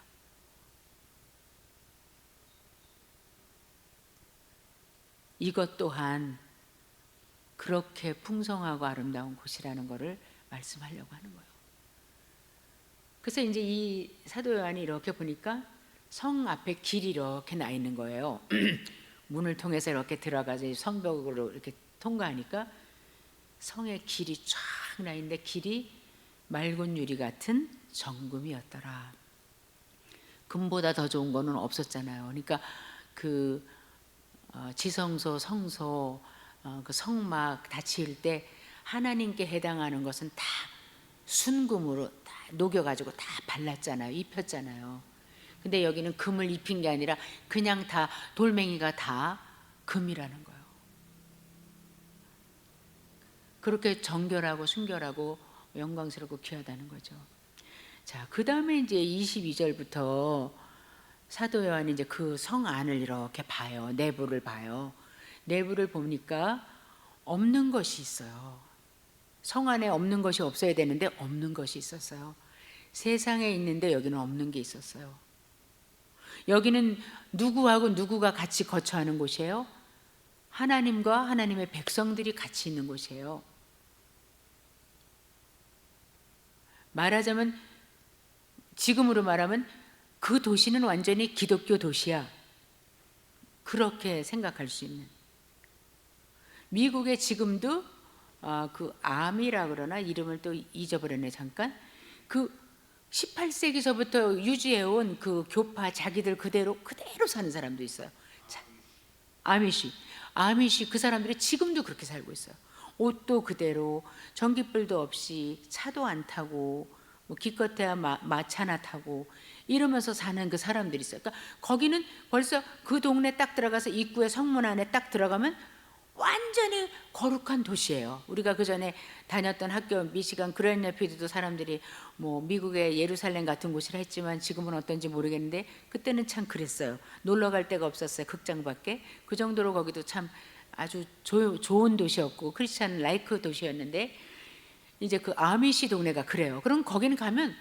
이것 또한 그렇게 풍성하고 아름다운 곳이라는 것을 말씀하려고 하는 거예요. 그래서 이제 이 사도 요한이 이렇게 보니까 성 앞에 길이 이렇게 나 있는 거예요. 문을 통해서 이렇게 들어가서 성벽으로 이렇게 통과하니까 성의 길이 쫙 나 있는데 길이 맑은 유리 같은 정금이었더라. 금보다 더 좋은 거는 없었잖아요. 그러니까 그 지성소, 성소, 그 성막 다 지을 때 하나님께 해당하는 것은 다 순금으로 다 녹여가지고 다 발랐잖아요. 입혔잖아요. 근데 여기는 금을 입힌 게 아니라 그냥 다 돌멩이가 다 금이라는 거예요. 그렇게 정결하고 순결하고 영광스럽고 귀하다는 거죠. 자, 그 다음에 이제 22절부터 사도 요한이 이제 그 성 안을 이렇게 봐요. 내부를 봐요. 내부를 보니까 없는 것이 있어요. 성 안에 없는 것이 없어야 되는데 없는 것이 있었어요. 세상에 있는데 여기는 없는 게 있었어요. 여기는 누구하고 누구가 같이 거처하는 곳이에요? 하나님과 하나님의 백성들이 같이 있는 곳이에요. 말하자면, 지금으로 말하면 그 도시는 완전히 기독교 도시야. 그렇게 생각할 수 있는. 미국에 지금도 그 암이라 그러나 이름을 또 잊어버렸네 잠깐. 그 18세기서부터 유지해온 그 교파 자기들 그대로 사는 사람도 있어요. 아미시 그 사람들이 지금도 그렇게 살고 있어요. 옷도 그대로, 전기불도 없이, 차도 안 타고, 뭐 기껏해야 마차나 타고 이러면서 사는 그 사람들이 있어요. 그러니까 거기는 벌써 그 동네 딱 들어가서 입구에 성문 안에 딱 들어가면 완전히 거룩한 도시예요. 우리가 그 전에 다녔던 학교 미시간 그랜드 레피드도 사람들이 뭐 미국의 예루살렘 같은 곳이라 했지만 지금은 어떤지 모르겠는데 그때는 참 그랬어요. 놀러 갈 데가 없었어요. 극장밖에. 그 정도로 거기도 참 아주 좋은 도시였고 크리스찬 라이크 도시였는데 이제 그 아미시 동네가 그래요. 그럼 거기는 가면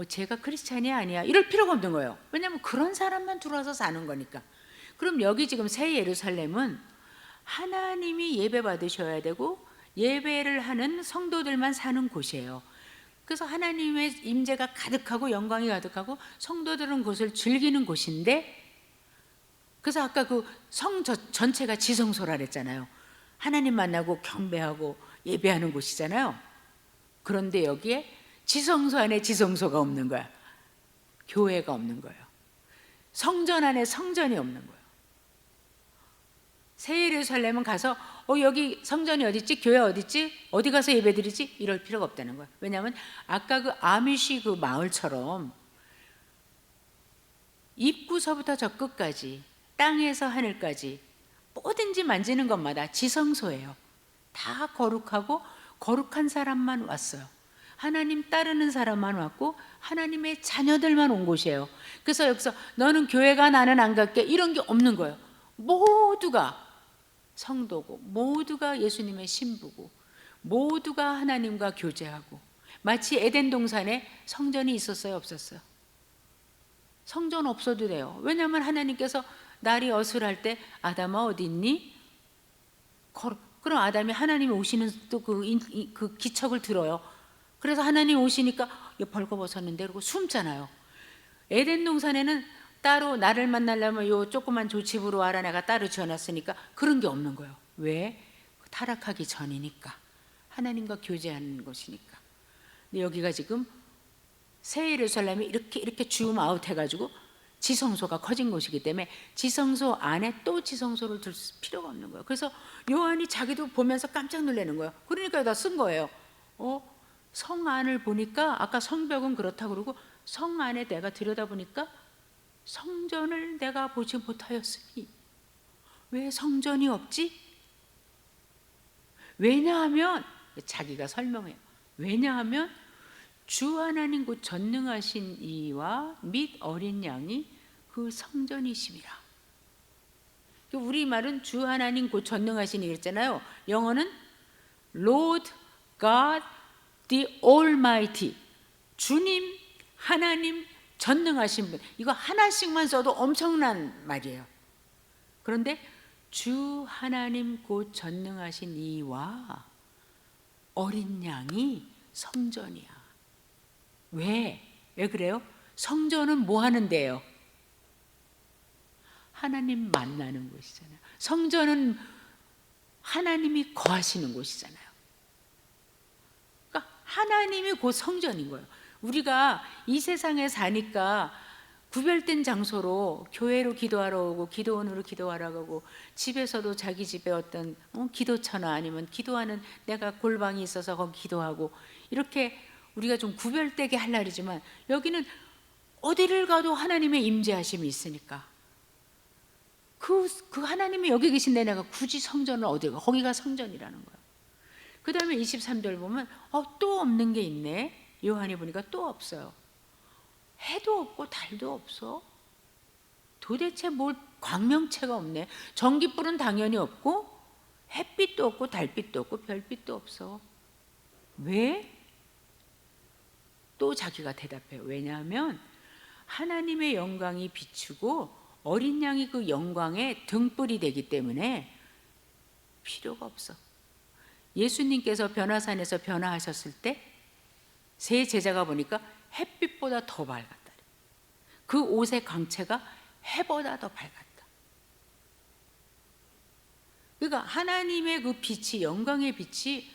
제가 크리스찬이 아니야 이럴 필요가 없는 거예요. 왜냐하면 그런 사람만 들어와서 사는 거니까. 그럼 여기 지금 새 예루살렘은 하나님이 예배 받으셔야 되고 예배를 하는 성도들만 사는 곳이에요. 그래서 하나님의 임재가 가득하고 영광이 가득하고 성도들은 그것을 즐기는 곳인데, 그래서 아까 그 성 전체가 지성소라 그랬잖아요. 하나님 만나고 경배하고 예배하는 곳이잖아요. 그런데 여기에 지성소 안에 지성소가 없는 거야. 교회가 없는 거예요. 성전 안에 성전이 없는 거예요. 새 예루살렘은 가서 여기 성전이 어딨지? 교회 어딨지? 어디 가서 예배드리지? 이럴 필요가 없다는 거예요. 왜냐하면 아까 그 아미시 그 마을처럼 입구서부터 저 끝까지 땅에서 하늘까지 뭐든지 만지는 것마다 지성소예요. 다 거룩하고 거룩한 사람만 왔어요. 하나님 따르는 사람만 왔고 하나님의 자녀들만 온 곳이에요. 그래서 여기서 너는 교회가 나는 안 갈게 이런 게 없는 거예요. 모두가 성도고 모두가 예수님의 신부고 모두가 하나님과 교제하고, 마치 에덴 동산에 성전이 있었어요, 없었어요? 성전 없어도 돼요. 왜냐하면 하나님께서 날이 어슬할 때 아담아 어디 있니? 그럼 아담이 하나님이 오시는 또 그 기척을 들어요. 그래서 하나님 오시니까 벌거벗었는데 그러고 숨잖아요. 에덴 동산에는 따로 나를 만나려면 요 조그만 조집으로 와라 내가 따로 지어놨으니까 그런 게 없는 거예요. 왜? 타락하기 전이니까. 하나님과 교제하는 것이니까. 근데 여기가 지금 새 예루살렘이 이렇게 줌 아웃 해가지고 지성소가 커진 곳이기 때문에 지성소 안에 또 지성소를 둘 필요가 없는 거예요. 그래서 요한이 자기도 보면서 깜짝 놀라는 거예요. 그러니까 여기다 쓴 거예요. 성 안을 보니까 아까 성벽은 그렇다고 그러고 성 안에 내가 들여다보니까 성전을 내가 보지 못하였으니. 왜 성전이 없지? 왜냐하면 자기가 설명해요. 왜냐하면 주 하나님 곧 전능하신 이와 및 어린 양이 그 성전이심이라. 우리 말은 주 하나님 곧 전능하신 이 그랬잖아요. 영어는 Lord God the Almighty. 주님 하나님 전능하신 분. 이거 하나씩만 써도 엄청난 말이에요. 그런데 주 하나님 곧 전능하신 이와 어린 양이 성전이야. 왜 그래요? 성전은 뭐 하는 데예요? 하나님 만나는 곳이잖아요. 성전은 하나님이 거하시는 곳이잖아요. 그러니까 하나님이 곧 성전인 거예요. 우리가 이 세상에 사니까 구별된 장소로 교회로 기도하러 오고 기도원으로 기도하러 가고 집에서도 자기 집에 어떤 기도처나 아니면 기도하는 내가 골방이 있어서 거기 기도하고 이렇게 우리가 좀 구별되게 하려고 하지만 여기는 어디를 가도 하나님의 임재하심이 있으니까 그 하나님이 여기 계신데 내가 굳이 성전을 어디 가? 거기가 성전이라는 거예요. 그 다음에 23절 보면 또 없는 게 있네. 요한이 보니까 또 없어요. 해도 없고 달도 없어. 도대체 뭘 광명체가 없네. 전기불은 당연히 없고 햇빛도 없고 달빛도 없고 별빛도 없어. 왜? 또 자기가 대답해요. 왜냐하면 하나님의 영광이 비추고 어린 양이 그 영광의 등불이 되기 때문에 필요가 없어. 예수님께서 변화산에서 변화하셨을 때 세 제자가 보니까 햇빛보다 더 밝았다. 그 옷의 광채가 해보다 더 밝았다. 그러니까 하나님의 그 빛이, 영광의 빛이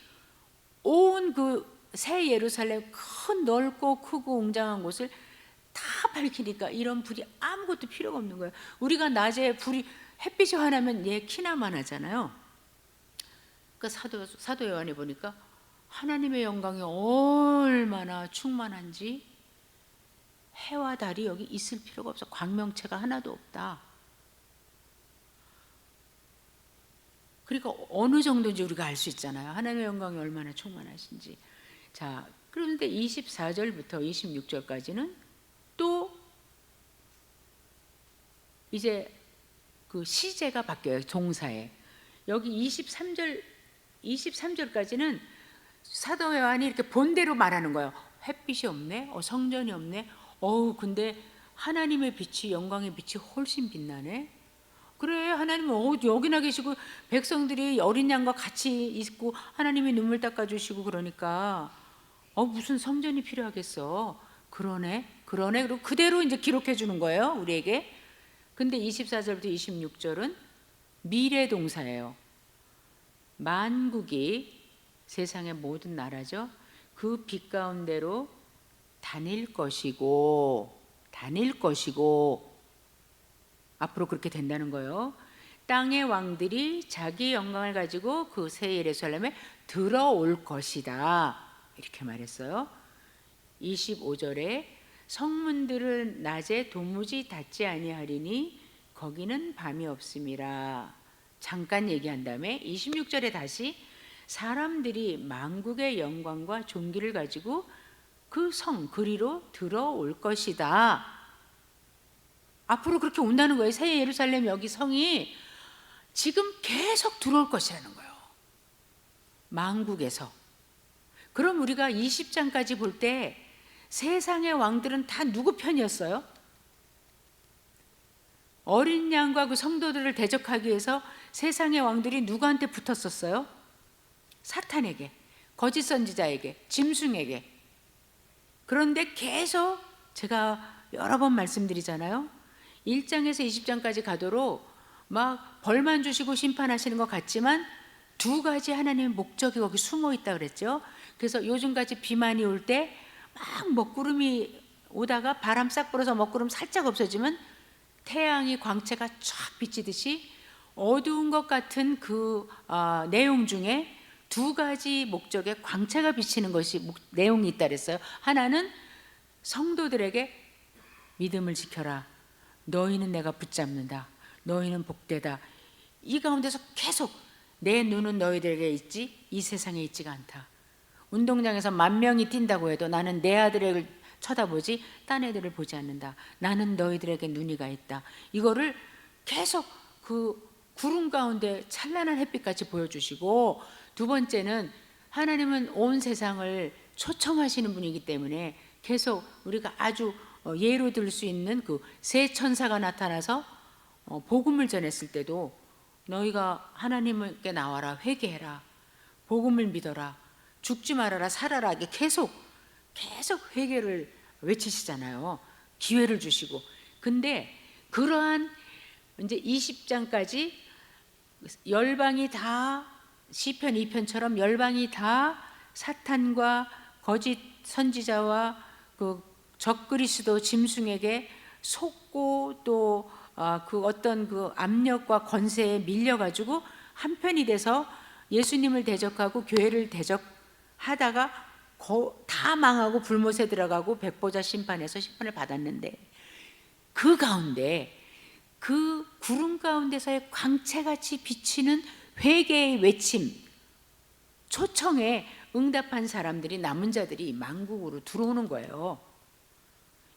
온 그 새 예루살렘 큰 넓고 크고 웅장한 곳을 다 밝히니까 이런 불이 아무것도 필요가 없는 거예요. 우리가 낮에 불이 햇빛이 환하면 얘 키나만 하잖아요. 그러니까 사도 요한이 보니까 하나님의 영광이 얼마나 충만한지 해와 달이 여기 있을 필요가 없어. 광명체가 하나도 없다. 그러니까 어느 정도인지 우리가 알 수 있잖아요. 하나님의 영광이 얼마나 충만하신지. 자, 그런데 24절부터 26절까지는 또 이제 그 시제가 바뀌어요. 동사에. 여기 23절까지는 사도 요한이 이렇게 본대로 말하는 거예요. 햇빛이 없네. 성전이 없네. 근데 하나님의 빛이, 영광의 빛이 훨씬 빛나네. 그래, 하나님은 여기나 계시고 백성들이 어린 양과 같이 있고 하나님이 눈물 닦아주시고 그러니까 무슨 성전이 필요하겠어. 그러네. 그리고 그대로 이제 기록해 주는 거예요, 우리에게. 근데 24절부터 26절은 미래 동사예요. 만국이, 세상의 모든 나라죠, 그 빛 가운데로 다닐 것이고 앞으로 그렇게 된다는 거예요. 땅의 왕들이 자기 영광을 가지고 그 새 예루살렘에 들어올 것이다, 이렇게 말했어요. 25절에 성문들은 낮에 도무지 닫지 아니하리니 거기는 밤이 없음이라. 잠깐 얘기한 다음에 26절에 다시 사람들이 만국의 영광과 존귀를 가지고 그 성 그리로 들어올 것이다. 앞으로 그렇게 온다는 거예요. 새 예루살렘, 여기 성이 지금 계속 들어올 것이라는 거예요, 만국에서. 그럼 우리가 20장까지 볼 때 세상의 왕들은 다 누구 편이었어요? 어린 양과 그 성도들을 대적하기 위해서 세상의 왕들이 누구한테 붙었었어요? 사탄에게, 거짓 선지자에게, 짐승에게. 그런데 계속 제가 여러 번 말씀드리잖아요. 1장에서 20장까지 가도록 막 벌만 주시고 심판하시는 것 같지만 두 가지 하나님의 목적이 거기 숨어 있다 그랬죠. 그래서 요즘같이 비만이 올 때 막 먹구름이 오다가 바람 싹 불어서 먹구름 살짝 없어지면 태양이 광채가 쫙 비치듯이 어두운 것 같은 그 내용 중에 두 가지 목적의 광채가 비치는 것이 내용이 있다 그랬어요. 하나는 성도들에게 믿음을 지켜라, 너희는 내가 붙잡는다, 너희는 복되다. 이 가운데서 계속 내 눈은 너희들에게 있지 이 세상에 있지가 않다. 운동장에서 10,000명이 뛴다고 해도 나는 내 아들을 쳐다보지 딴 애들을 보지 않는다. 나는 너희들에게 눈이가 있다. 이거를 계속 그 구름 가운데 찬란한 햇빛같이 보여주시고, 두 번째는 하나님은 온 세상을 초청하시는 분이기 때문에 계속 우리가 아주 예로 들 수 있는 그 세 천사가 나타나서 복음을 전했을 때도 너희가 하나님께 나와라, 회개해라, 복음을 믿어라, 죽지 말아라, 살아라, 이게 계속 회개를 외치시잖아요. 기회를 주시고. 근데 그러한 이제 20장까지 열방이 다 시편 2편처럼 열방이 다 사탄과 거짓 선지자와 그 적그리스도 짐승에게 속고 또 그 어떤 그 압력과 권세에 밀려가지고 한편이 돼서 예수님을 대적하고 교회를 대적하다가 다 망하고 불못에 들어가고 백보자 심판에서 심판을 받았는데, 그 가운데 그 구름 가운데서의 광채같이 비치는 회개의 외침, 초청에 응답한 사람들이, 남은 자들이 만국으로 들어오는 거예요.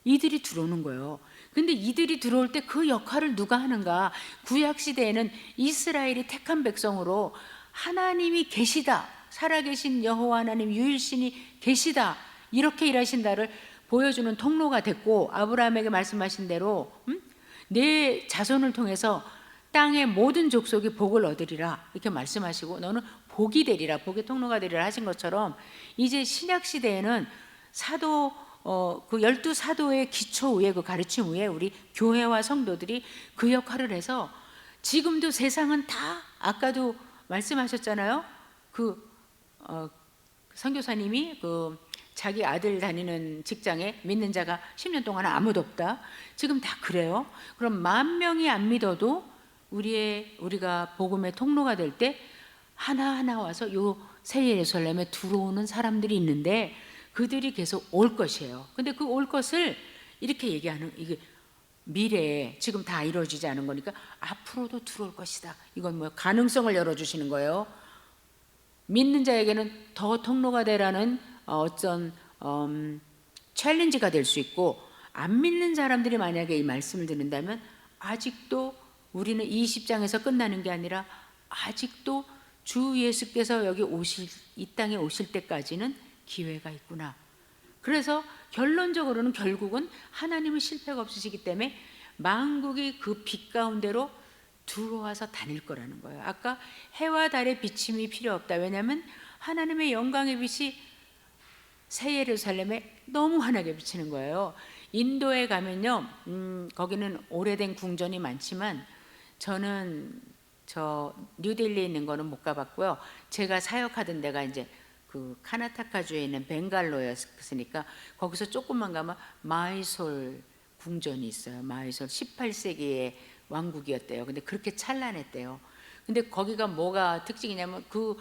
이들이 들어오는 거예요. 근데 이들이 들어올 때 그 역할을 누가 하는가? 구약 시대에는 이스라엘이 택한 백성으로 하나님이 계시다, 살아계신 여호와 하나님 유일신이 계시다, 이렇게 일하신다를 보여주는 통로가 됐고, 아브라함에게 말씀하신 대로 내 자손을 통해서 땅의 모든 족속이 복을 얻으리라, 이렇게 말씀하시고 너는 복이 되리라, 복의 통로가 되리라 하신 것처럼, 이제 신약 시대에는 사도 그 12사도의 기초 위에, 그 가르침 위에 우리 교회와 성도들이 그 역할을 해서 지금도 세상은 다, 아까도 말씀하셨잖아요. 그 선교사님이 그 자기 아들 다니는 직장에 믿는 자가 10년 동안 아무도 없다. 지금 다 그래요. 그럼 10,000명이 안 믿어도 우리가 복음의 통로가 될 때 하나하나 와서 요 새 예루살렘에 들어오는 사람들이 있는데 그들이 계속 올 것이에요. 근데 그 올 것을 이렇게 얘기하는, 이게 미래에 지금 다 이루어지지 않은 거니까 앞으로도 들어올 것이다. 이건 뭐 가능성을 열어주시는 거예요. 믿는 자에게는 더 통로가 되라는 어떤 챌린지가 될 수 있고, 안 믿는 사람들이 만약에 이 말씀을 듣는다면 아직도 우리는 이 20장에서 끝나는 게 아니라 아직도 주 예수께서 여기 오실, 이 땅에 오실 때까지는 기회가 있구나. 그래서 결론적으로는 결국은 하나님은 실패가 없으시기 때문에 만국이 그 빛 가운데로 들어와서 다닐 거라는 거예요. 아까 해와 달의 비침이 필요 없다. 왜냐하면 하나님의 영광의 빛이 새 예루살렘에 너무 환하게 비치는 거예요. 인도에 가면요, 거기는 오래된 궁전이 많지만 저는 저 뉴델리에 있는 거는 못 가봤고요. 제가 사역하던 데가 이제 그 카나타카주에 있는 벵갈로였으니까 거기서 조금만 가면 마이솔 궁전이 있어요. 마이솔 18세기의 왕국이었대요. 근데 그렇게 찬란했대요. 근데 거기가 뭐가 특징이냐면 그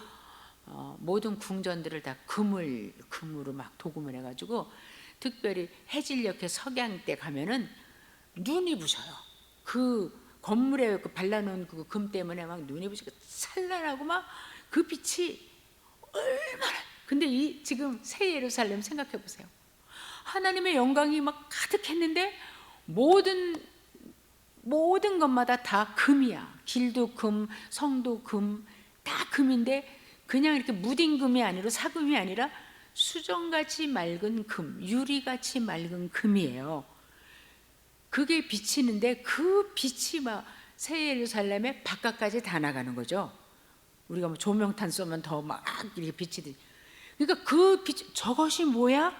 모든 궁전들을 다 금으로 막 도금을 해가지고, 특별히 해질녘에 석양 때 가면은 눈이 부셔요. 그 건물에 그 발라놓은 그 금 때문에 막 눈이 부시고 찬란하고 막 그 빛이 얼마나. 근데 이 지금 새 예루살렘 생각해 보세요. 하나님의 영광이 막 가득했는데 모든 것마다 다 금이야. 길도 금, 성도 금, 다 금인데 그냥 이렇게 무딘 금이 아니라 사금이 아니라 수정같이 맑은 금, 유리같이 맑은 금이에요. 그게 비치는데 그 빛이 막 새 예루살렘의 바깥까지 다 나가는 거죠. 우리가 뭐 조명탄 쏘면 더 막 이렇게 비치듯이. 그러니까 그 빛, 저것이 뭐야?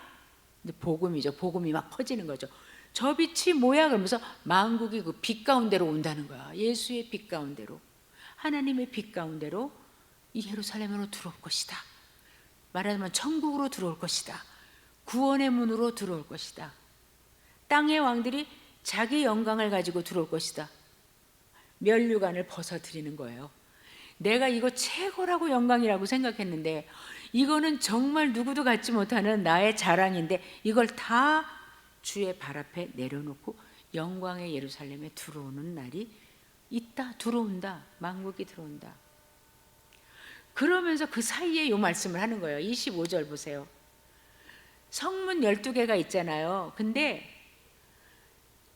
근데 복음이죠. 복음이 막 퍼지는 거죠. 저 빛이 뭐야? 그러면서 만국이 그 빛 가운데로 온다는 거야. 예수의 빛 가운데로, 하나님의 빛 가운데로 이 예루살렘으로 들어올 것이다. 말하자면 천국으로 들어올 것이다. 구원의 문으로 들어올 것이다. 땅의 왕들이 자기 영광을 가지고 들어올 것이다. 면류관을 벗어드리는 거예요. 내가 이거 최고라고 영광이라고 생각했는데 이거는 정말 누구도 갖지 못하는 나의 자랑인데 이걸 다 주의 발 앞에 내려놓고 영광의 예루살렘에 들어오는 날이 있다. 들어온다. 만국이 들어온다. 그러면서 그 사이에 이 말씀을 하는 거예요. 25절 보세요. 성문 12개가 있잖아요. 근데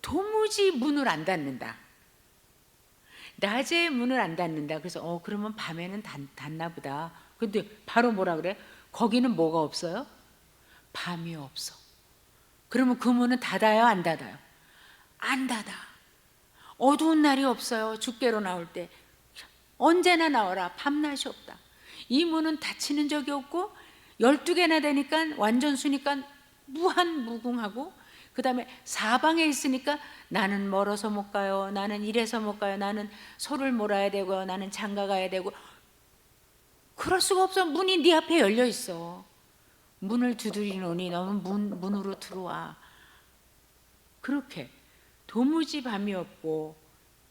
도무지 문을 안 닫는다. 낮에 문을 안 닫는다. 그래서 그러면 밤에는 닫나 보다. 근데 바로 뭐라 그래? 거기는 뭐가 없어요? 밤이 없어. 그러면 그 문은 닫아요? 안 닫아요? 안 닫아. 어두운 날이 없어요. 주께로 나올 때 언제나 나오라. 밤낮이 없다. 이 문은 닫히는 적이 없고 12개나 되니까 완전 수니까 무한무궁하고, 그 다음에 사방에 있으니까 나는 멀어서 못 가요. 나는 이래서 못 가요. 나는 소를 몰아야 되고요. 나는 장가 가야 되고. 그럴 수가 없어. 문이 네 앞에 열려 있어. 문을 두드리노니 너는 문으로 들어와. 그렇게 도무지 밤이 없고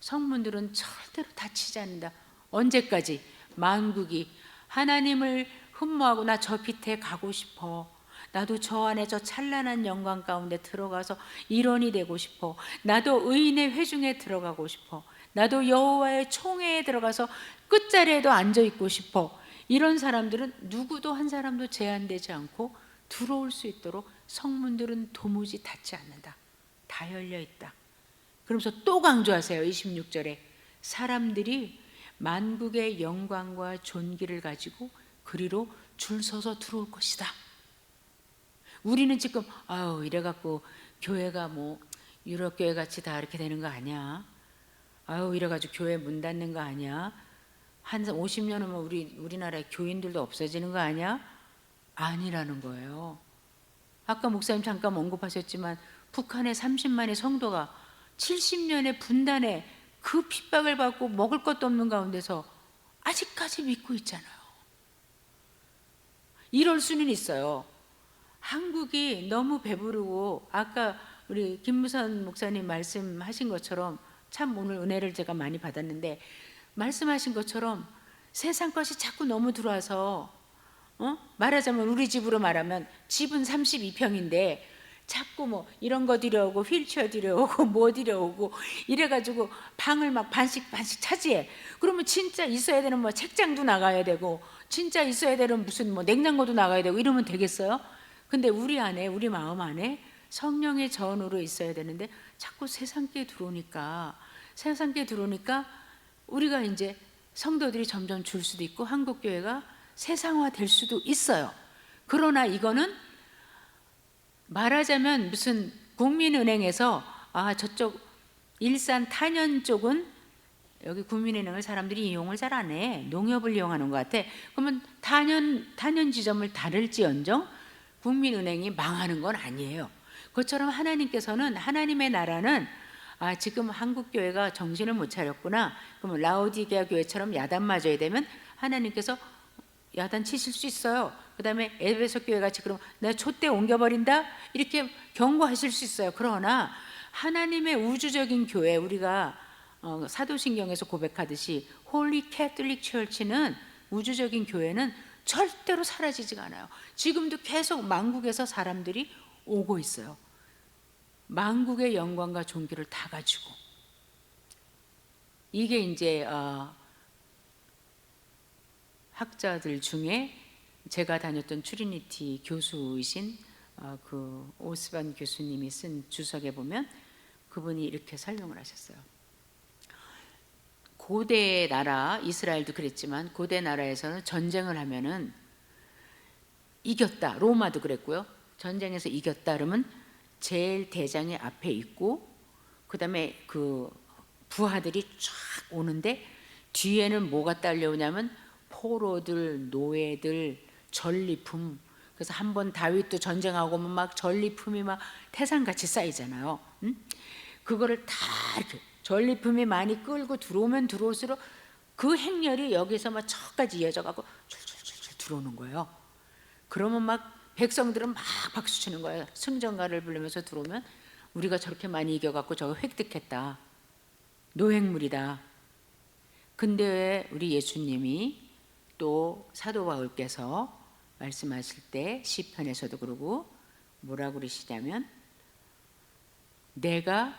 성문들은 절대로 닫히지 않는다. 언제까지? 만국이 하나님을 흠모하고 나 저 빛에 가고 싶어. 나도 저 안에 저 찬란한 영광 가운데 들어가서 일원이 되고 싶어. 나도 의인의 회중에 들어가고 싶어. 나도 여호와의 총회에 들어가서 끝자리에도 앉아 있고 싶어. 이런 사람들은 누구도 한 사람도 제한되지 않고 들어올 수 있도록 성문들은 도무지 닫지 않는다. 다 열려 있다. 그러면서 또 강조하세요. 26절에 사람들이 만국의 영광과 존귀를 가지고 그리로 줄 서서 들어올 것이다. 우리는 지금 이래갖고 교회가 뭐 유럽 교회 같이 다 이렇게 되는 거 아니야? 이래가지고 교회 문 닫는 거 아니야? 한 50년 후면 우리나라의 교인들도 없어지는 거 아니야? 아니라는 거예요. 아까 목사님 잠깐 언급하셨지만 북한의 30만의 성도가 70년의 분단에 그 핍박을 받고 먹을 것도 없는 가운데서 아직까지 믿고 있잖아요. 이럴 수는 있어요. 한국이 너무 배부르고, 아까 우리 김무선 목사님 말씀하신 것처럼 참 오늘 은혜를 제가 많이 받았는데, 말씀하신 것처럼 세상 것이 자꾸 너무 들어와서 말하자면 우리 집으로 말하면 집은 32평인데 자꾸 뭐 이런 거 들여오고 휠체어 들여오고 뭐 들여오고 이래가지고 방을 막 반씩 차지해. 그러면 진짜 있어야 되는 뭐 책장도 나가야 되고 진짜 있어야 되는 무슨 뭐 냉장고도 나가야 되고 이러면 되겠어요? 근데 우리 안에, 우리 마음 안에 성령의 전으로 있어야 되는데 자꾸 세상께 들어오니까 우리가 이제 성도들이 점점 줄 수도 있고 한국교회가 세상화 될 수도 있어요. 그러나 이거는 말하자면 무슨 국민은행에서 저쪽 일산 탄현 쪽은 여기 국민은행을 사람들이 이용을 잘 안 해. 농협을 이용하는 것 같아. 그러면 탄현 지점을 다를지언정 국민은행이 망하는 건 아니에요. 그것처럼 하나님께서는, 하나님의 나라는 지금 한국교회가 정신을 못 차렸구나. 그러면 라오디게아 교회처럼 야단 맞아야 되면 하나님께서 야단 치실 수 있어요. 그 다음에 에베소 교회 같이 그럼 내가 촛대 옮겨버린다 이렇게 경고하실 수 있어요. 그러나 하나님의 우주적인 교회, 우리가 사도신경에서 고백하듯이 홀리 캐톨릭 처치는, 우주적인 교회는 절대로 사라지지가 않아요. 지금도 계속 만국에서 사람들이 오고 있어요. 만국의 영광과 존귀를 다 가지고. 이게 이제 학자들 중에 제가 다녔던 트리니티 교수이신 그 오스반 교수님이 쓴 주석에 보면 그분이 이렇게 설명을 하셨어요. 고대 나라, 이스라엘도 그랬지만 고대 나라에서는 전쟁을 하면은 이겼다. 로마도 그랬고요. 전쟁에서 이겼다 그러면 제일 대장이 앞에 있고 그다음에 그 부하들이 쫙 오는데 뒤에는 뭐가 딸려오냐면 포로들, 노예들, 전리품. 그래서 한번 다윗도 전쟁하고 오면 막 전리품이 막 태산같이 쌓이잖아요. 그거를 다 이렇게 전리품이 많이 끌고 들어오면 들어올수록 그 행렬이 여기서 막 저까지 이어져 갖고 줄줄줄줄 들어오는 거예요. 그러면 막 백성들은 막 박수 치는 거예요. 승전가를 부르면서 들어오면 우리가 저렇게 많이 이겨갖고 저거 획득했다. 노획물이다. 근데 왜 우리 예수님이 또 사도 바울께서 말씀하실 때 시편에서도 그러고 뭐라고 그러시냐면 내가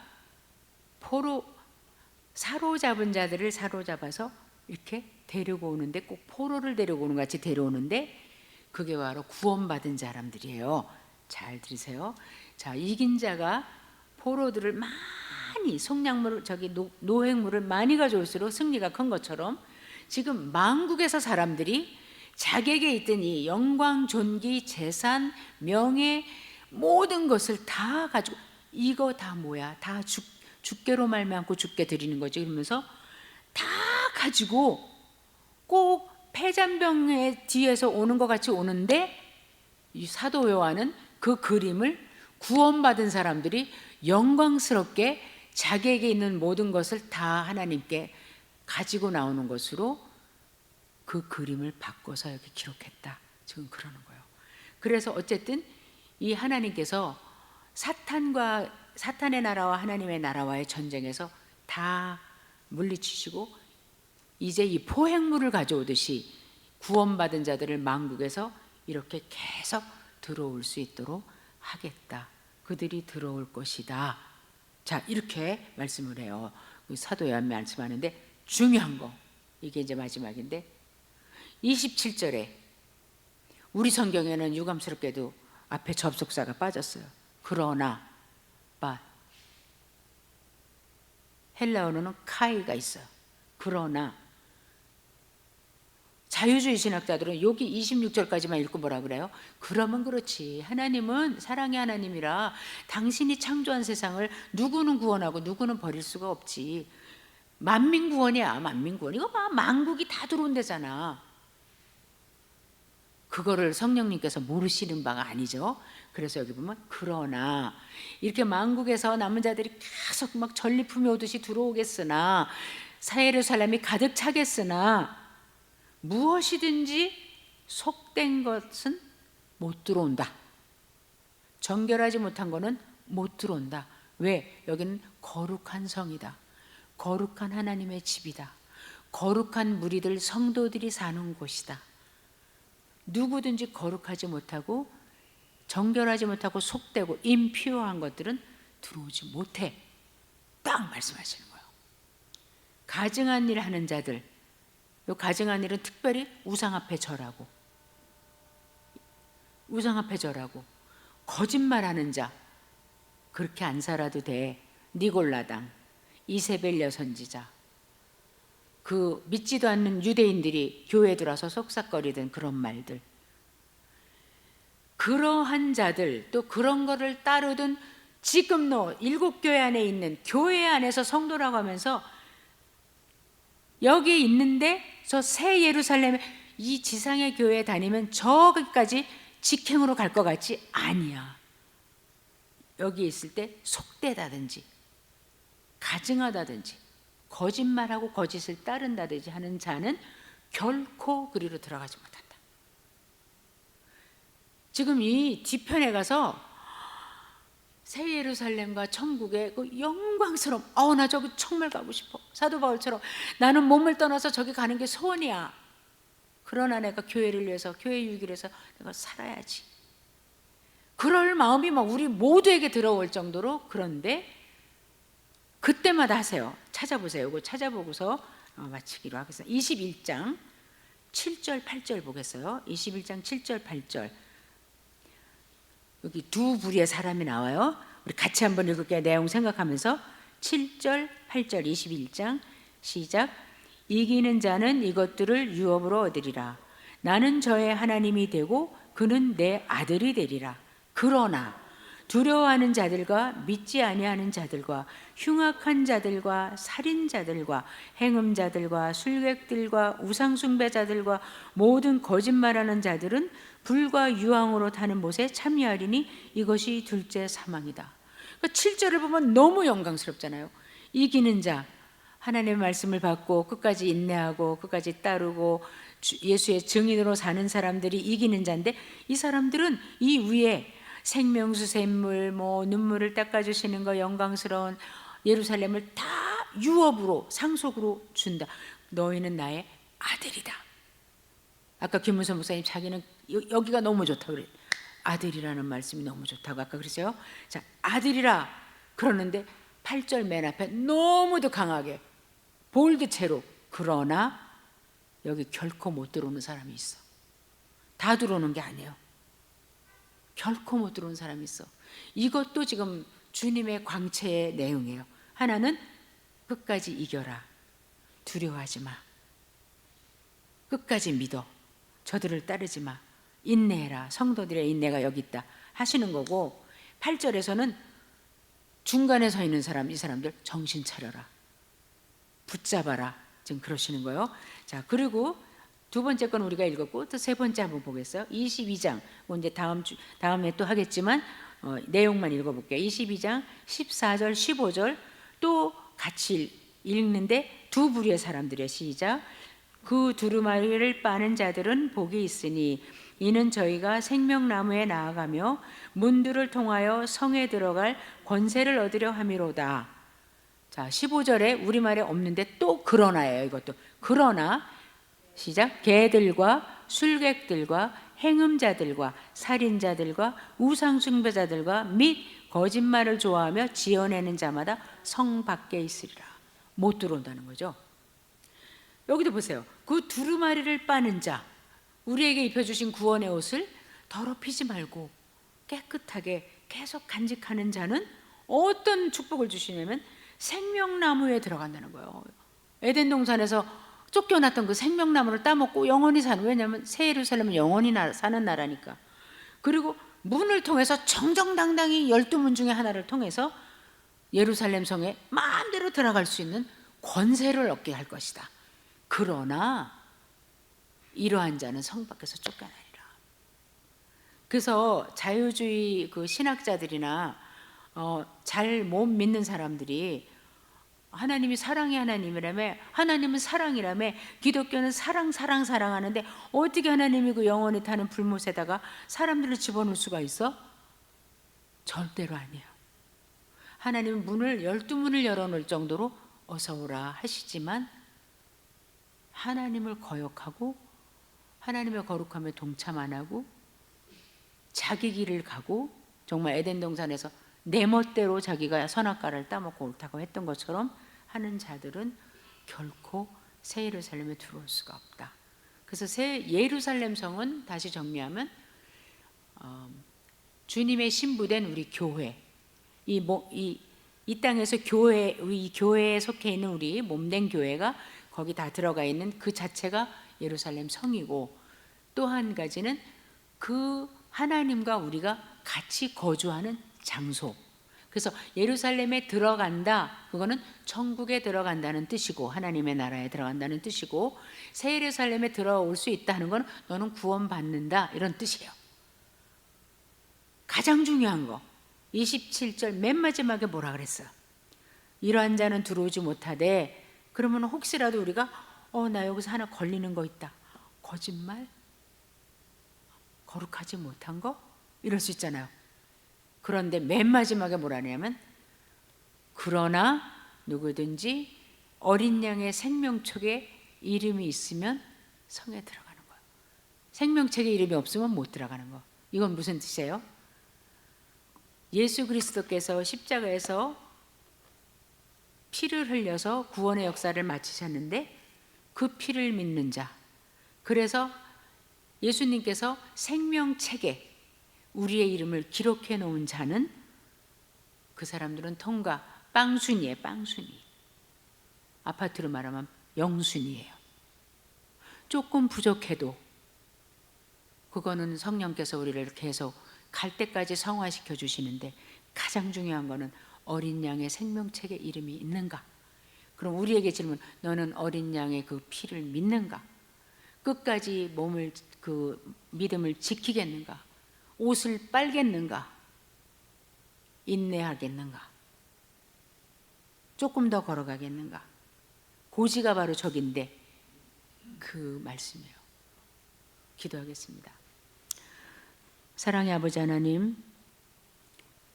사로잡은 자들을 사로잡아서 이렇게 데리고 오는데 꼭 포로를 데리고 오는 것 같이 데려오는데 그게 바로 구원받은 사람들이에요. 잘 들으세요. 자, 이긴 자가 포로들을 많이 속량물을 노획물을 많이 가져올수록 승리가 큰 것처럼 지금 만국에서 사람들이 자기에게 있던 이 영광, 존귀, 재산, 명예 모든 것을 다 가지고 이거 다 뭐야? 다 죽게로 말미암고 죽게 드리는 거지. 그러면서 다 가지고 꼭 폐잔병의 뒤에서 오는 것 같이 오는데 이 사도 요한은 그 그림을 구원받은 사람들이 영광스럽게 자기에게 있는 모든 것을 다 하나님께 가지고 나오는 것으로 그 그림을 바꿔서 여기 기록했다. 지금 그러는 거예요. 그래서 어쨌든 이 하나님께서 사탄의 나라와 하나님의 나라와의 전쟁에서 다 물리치시고 이제 이 포획물을 가져오듯이 구원받은 자들을 만국에서 이렇게 계속 들어올 수 있도록 하겠다. 그들이 들어올 것이다. 자, 이렇게 말씀을 해요. 사도 요한 말씀하는데 중요한 거 이게 이제 마지막인데 27절에 우리 성경에는 유감스럽게도 앞에 접속사가 빠졌어요. 그러나 헬라어로는 카이가 있어요. 그러나 자유주의 신학자들은 여기 26절까지만 읽고 뭐라 그래요? 그러면 그렇지. 하나님은 사랑의 하나님이라 당신이 창조한 세상을 누구는 구원하고 누구는 버릴 수가 없지. 만민구원이야. 만민구원. 이거 봐. 만국이 다 들어온 데잖아. 그거를 성령님께서 모르시는 바가 아니죠. 그래서 여기 보면 그러나 이렇게 만국에서 남은 자들이 계속 막 전리품이 오듯이 들어오겠으나 예루살렘이 가득 차겠으나 무엇이든지 속된 것은 못 들어온다. 정결하지 못한 거는 못 들어온다. 왜? 여기는 거룩한 성이다. 거룩한 하나님의 집이다. 거룩한 무리들 성도들이 사는 곳이다. 누구든지 거룩하지 못하고 정결하지 못하고 속되고 임퓨어한 것들은 들어오지 못해. 딱 말씀하시는 거예요. 가증한 일 하는 자들, 요 가증한 일은 특별히 우상 앞에 절하고, 우상 앞에 절하고, 거짓말하는 자, 그렇게 안 살아도 돼. 니골라당, 이세벨 여선지자, 그 믿지도 않는 유대인들이 교회에 들어와서 속삭거리던 그런 말들, 그러한 자들, 또 그런 거를 따르던 지금도 7교회 안에 있는 교회 안에서 성도라고 하면서 여기 있는데 저 새 예루살렘에 이 지상의 교회에 다니면 저기까지 직행으로 갈 것 같지? 아니야. 여기 있을 때 속되다든지 가증하다든지 거짓말하고 거짓을 따른다든지 하는 자는 결코 그리로 들어가지 못한다. 지금 이 뒤편에 가서 새 예루살렘과 천국의 그 영광스러움, 나 저기 정말 가고 싶어. 사도 바울처럼 나는 몸을 떠나서 저기 가는 게 소원이야. 그러나 내가 교회를 위해서, 교회 유익을 위해서 내가 살아야지. 그럴 마음이 막 우리 모두에게 들어올 정도로. 그런데 그때마다 하세요. 찾아보세요. 이거 찾아보고서 마치기로 하겠습니다. 21장 7절 8절 보겠어요. 21장 7절 8절. 여기 두 부류의 사람이 나와요. 우리 같이 한번 읽을게요. 내용 생각하면서. 7절 8절 21장 시작. 이기는 자는 이것들을 유업으로 얻으리라. 나는 저의 하나님이 되고 그는 내 아들이 되리라. 그러나 두려워하는 자들과 믿지 아니하는 자들과 흉악한 자들과 살인자들과 행음자들과 술객들과 우상숭배자들과 모든 거짓말하는 자들은 불과 유황으로 타는 못에 참여하리니 이것이 둘째 사망이다. 그러니까 7절을 보면 너무 영광스럽잖아요. 이기는 자, 하나님의 말씀을 받고 끝까지 인내하고 끝까지 따르고 예수의 증인으로 사는 사람들이 이기는 자인데, 이 사람들은 이 위에 생명수 샘물, 눈물을 닦아주시는 거, 영광스러운 예루살렘을 다 유업으로, 상속으로 준다. 너희는 나의 아들이다. 아까 김문선 목사님 자기는 여기가 너무 좋다고 그래. 아들이라는 말씀이 너무 좋다고 아까 그랬어요. 자, 아들이라 그러는데 8절 맨 앞에 너무도 강하게 볼드체로 그러나 여기 결코 못 들어오는 사람이 있어. 다 들어오는 게 아니에요. 결코 못 들어오는 사람이 있어. 이것도 지금 주님의 광채의 내용이에요. 하나는 끝까지 이겨라. 두려워하지 마. 끝까지 믿어. 저들을 따르지 마. 인내해라. 성도들의 인내가 여기 있다 하시는 거고, 8절에서는 중간에 서 있는 사람, 이 사람들 정신 차려라. 붙잡아라. 지금 그러시는 거예요. 자, 그리고 두 번째 건 우리가 읽었고 또 세 번째 한번 보겠어요. 22장, 이제 다음에 또 하겠지만 내용만 읽어볼게요. 22장 14절 15절 또 같이 읽는데 두 부류의 사람들의 시작. 그 두루마리를 빠는 자들은 복이 있으니 이는 저희가 생명나무에 나아가며 문들을 통하여 성에 들어갈 권세를 얻으려 함이로다. 자, 15절에 우리말에 없는데 또 그러나예요. 이것도 그러나 시작. 개들과 술객들과 행음자들과 살인자들과 우상숭배자들과 및 거짓말을 좋아하며 지어내는 자마다 성 밖에 있으리라. 못 들어온다는 거죠. 여기도 보세요. 그 두루마리를 빠는 자, 우리에게 입혀주신 구원의 옷을 더럽히지 말고 깨끗하게 계속 간직하는 자는 어떤 축복을 주시냐면 생명나무에 들어간다는 거예요. 에덴 동산에서 쫓겨났던 그 생명나무를 따먹고 영원히 사는, 왜냐하면 새 예루살렘은 영원히 사는 나라니까. 그리고 문을 통해서 정정당당히 12문 중에 하나를 통해서 예루살렘 성에 마음대로 들어갈 수 있는 권세를 얻게 할 것이다. 그러나 이러한 자는 성 밖에서 쫓겨나리라. 그래서 자유주의 그 신학자들이나 잘 못 믿는 사람들이 하나님이 사랑의 하나님이라며, 하나님은 사랑이라며, 기독교는 사랑하는데 어떻게 하나님이 그 영원히 타는 불못에다가 사람들을 집어넣을 수가 있어? 절대로 아니에요. 하나님은 문을 12문을 열어놓을 정도로 어서 오라 하시지만 하나님을 거역하고 하나님의 거룩함에 동참 안 하고 자기 길을 가고 정말 에덴 동산에서 내 멋대로 자기가 선악과를 따먹고 옳다고 했던 것처럼 하는 자들은 결코 새 예루살렘에 들어올 수가 없다. 그래서 새 예루살렘 성은 다시 정리하면 주님의 신부된 우리 교회, 이 땅에서 교회, 이 교회에 속해 있는 우리 몸된 교회가 거기 다 들어가 있는 그 자체가 예루살렘 성이고, 또 한 가지는 그 하나님과 우리가 같이 거주하는 장소. 그래서 예루살렘에 들어간다, 그거는 천국에 들어간다는 뜻이고 하나님의 나라에 들어간다는 뜻이고, 새 예루살렘에 들어올 수 있다는 건 너는 구원받는다 이런 뜻이에요. 가장 중요한 거 27절 맨 마지막에 뭐라 그랬어요? 이러한 자는 들어오지 못하되, 그러면 혹시라도 우리가 나 여기서 하나 걸리는 거 있다, 거짓말, 거룩하지 못한 거, 이럴 수 있잖아요. 그런데 맨 마지막에 뭐라냐면, 그러나 누구든지 어린 양의 생명책에 이름이 있으면 성에 들어가는 거예요. 생명책에 이름이 없으면 못 들어가는 거. 이건 무슨 뜻이에요? 예수 그리스도께서 십자가에서 피를 흘려서 구원의 역사를 마치셨는데 그 피를 믿는 자, 그래서 예수님께서 생명책에 우리의 이름을 기록해 놓은 자는, 그 사람들은 통과 빵순이에요. 빵순이. 아파트로 말하면 영순이에요. 조금 부족해도 그거는 성령께서 우리를 계속 갈 때까지 성화시켜 주시는데, 가장 중요한 거는 어린 양의 생명책에 이름이 있는가. 그럼 우리에게 질문, 너는 어린 양의 그 피를 믿는가? 끝까지 몸을, 그 믿음을 지키겠는가? 옷을 빨겠는가? 인내하겠는가? 조금 더 걸어가겠는가? 고지가 바로 저긴데 그 말씀이에요. 기도하겠습니다. 사랑의 아버지 하나님,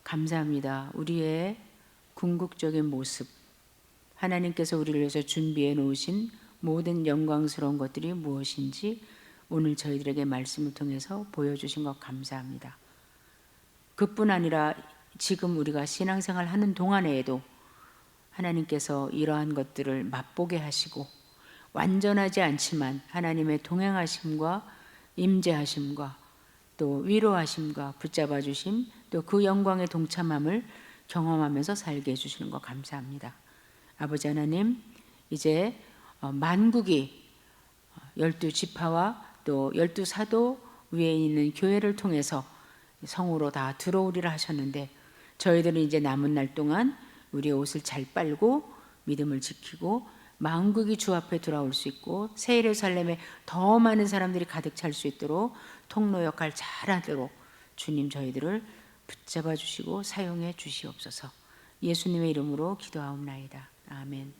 감사합니다. 우리의 궁극적인 모습, 하나님께서 우리를 위해서 준비해 놓으신 모든 영광스러운 것들이 무엇인지 오늘 저희들에게 말씀을 통해서 보여주신 것 감사합니다. 그뿐 아니라 지금 우리가 신앙생활 하는 동안에도 하나님께서 이러한 것들을 맛보게 하시고, 완전하지 않지만 하나님의 동행하심과 임재하심과 또 위로하심과 붙잡아 주심, 또 그 영광의 동참함을 경험하면서 살게 해주시는 것 감사합니다. 아버지 하나님, 이제 만국이 12지파와 또 12사도 위에 있는 교회를 통해서 성으로 다 들어오리라 하셨는데, 저희들은 이제 남은 날 동안 우리의 옷을 잘 빨고 믿음을 지키고 만국이 주 앞에 돌아올 수 있고 새 예루살렘에 더 많은 사람들이 가득 찰 수 있도록 통로 역할 잘하도록 주님 저희들을 붙잡아 주시고 사용해 주시옵소서. 예수님의 이름으로 기도하옵나이다. 아멘.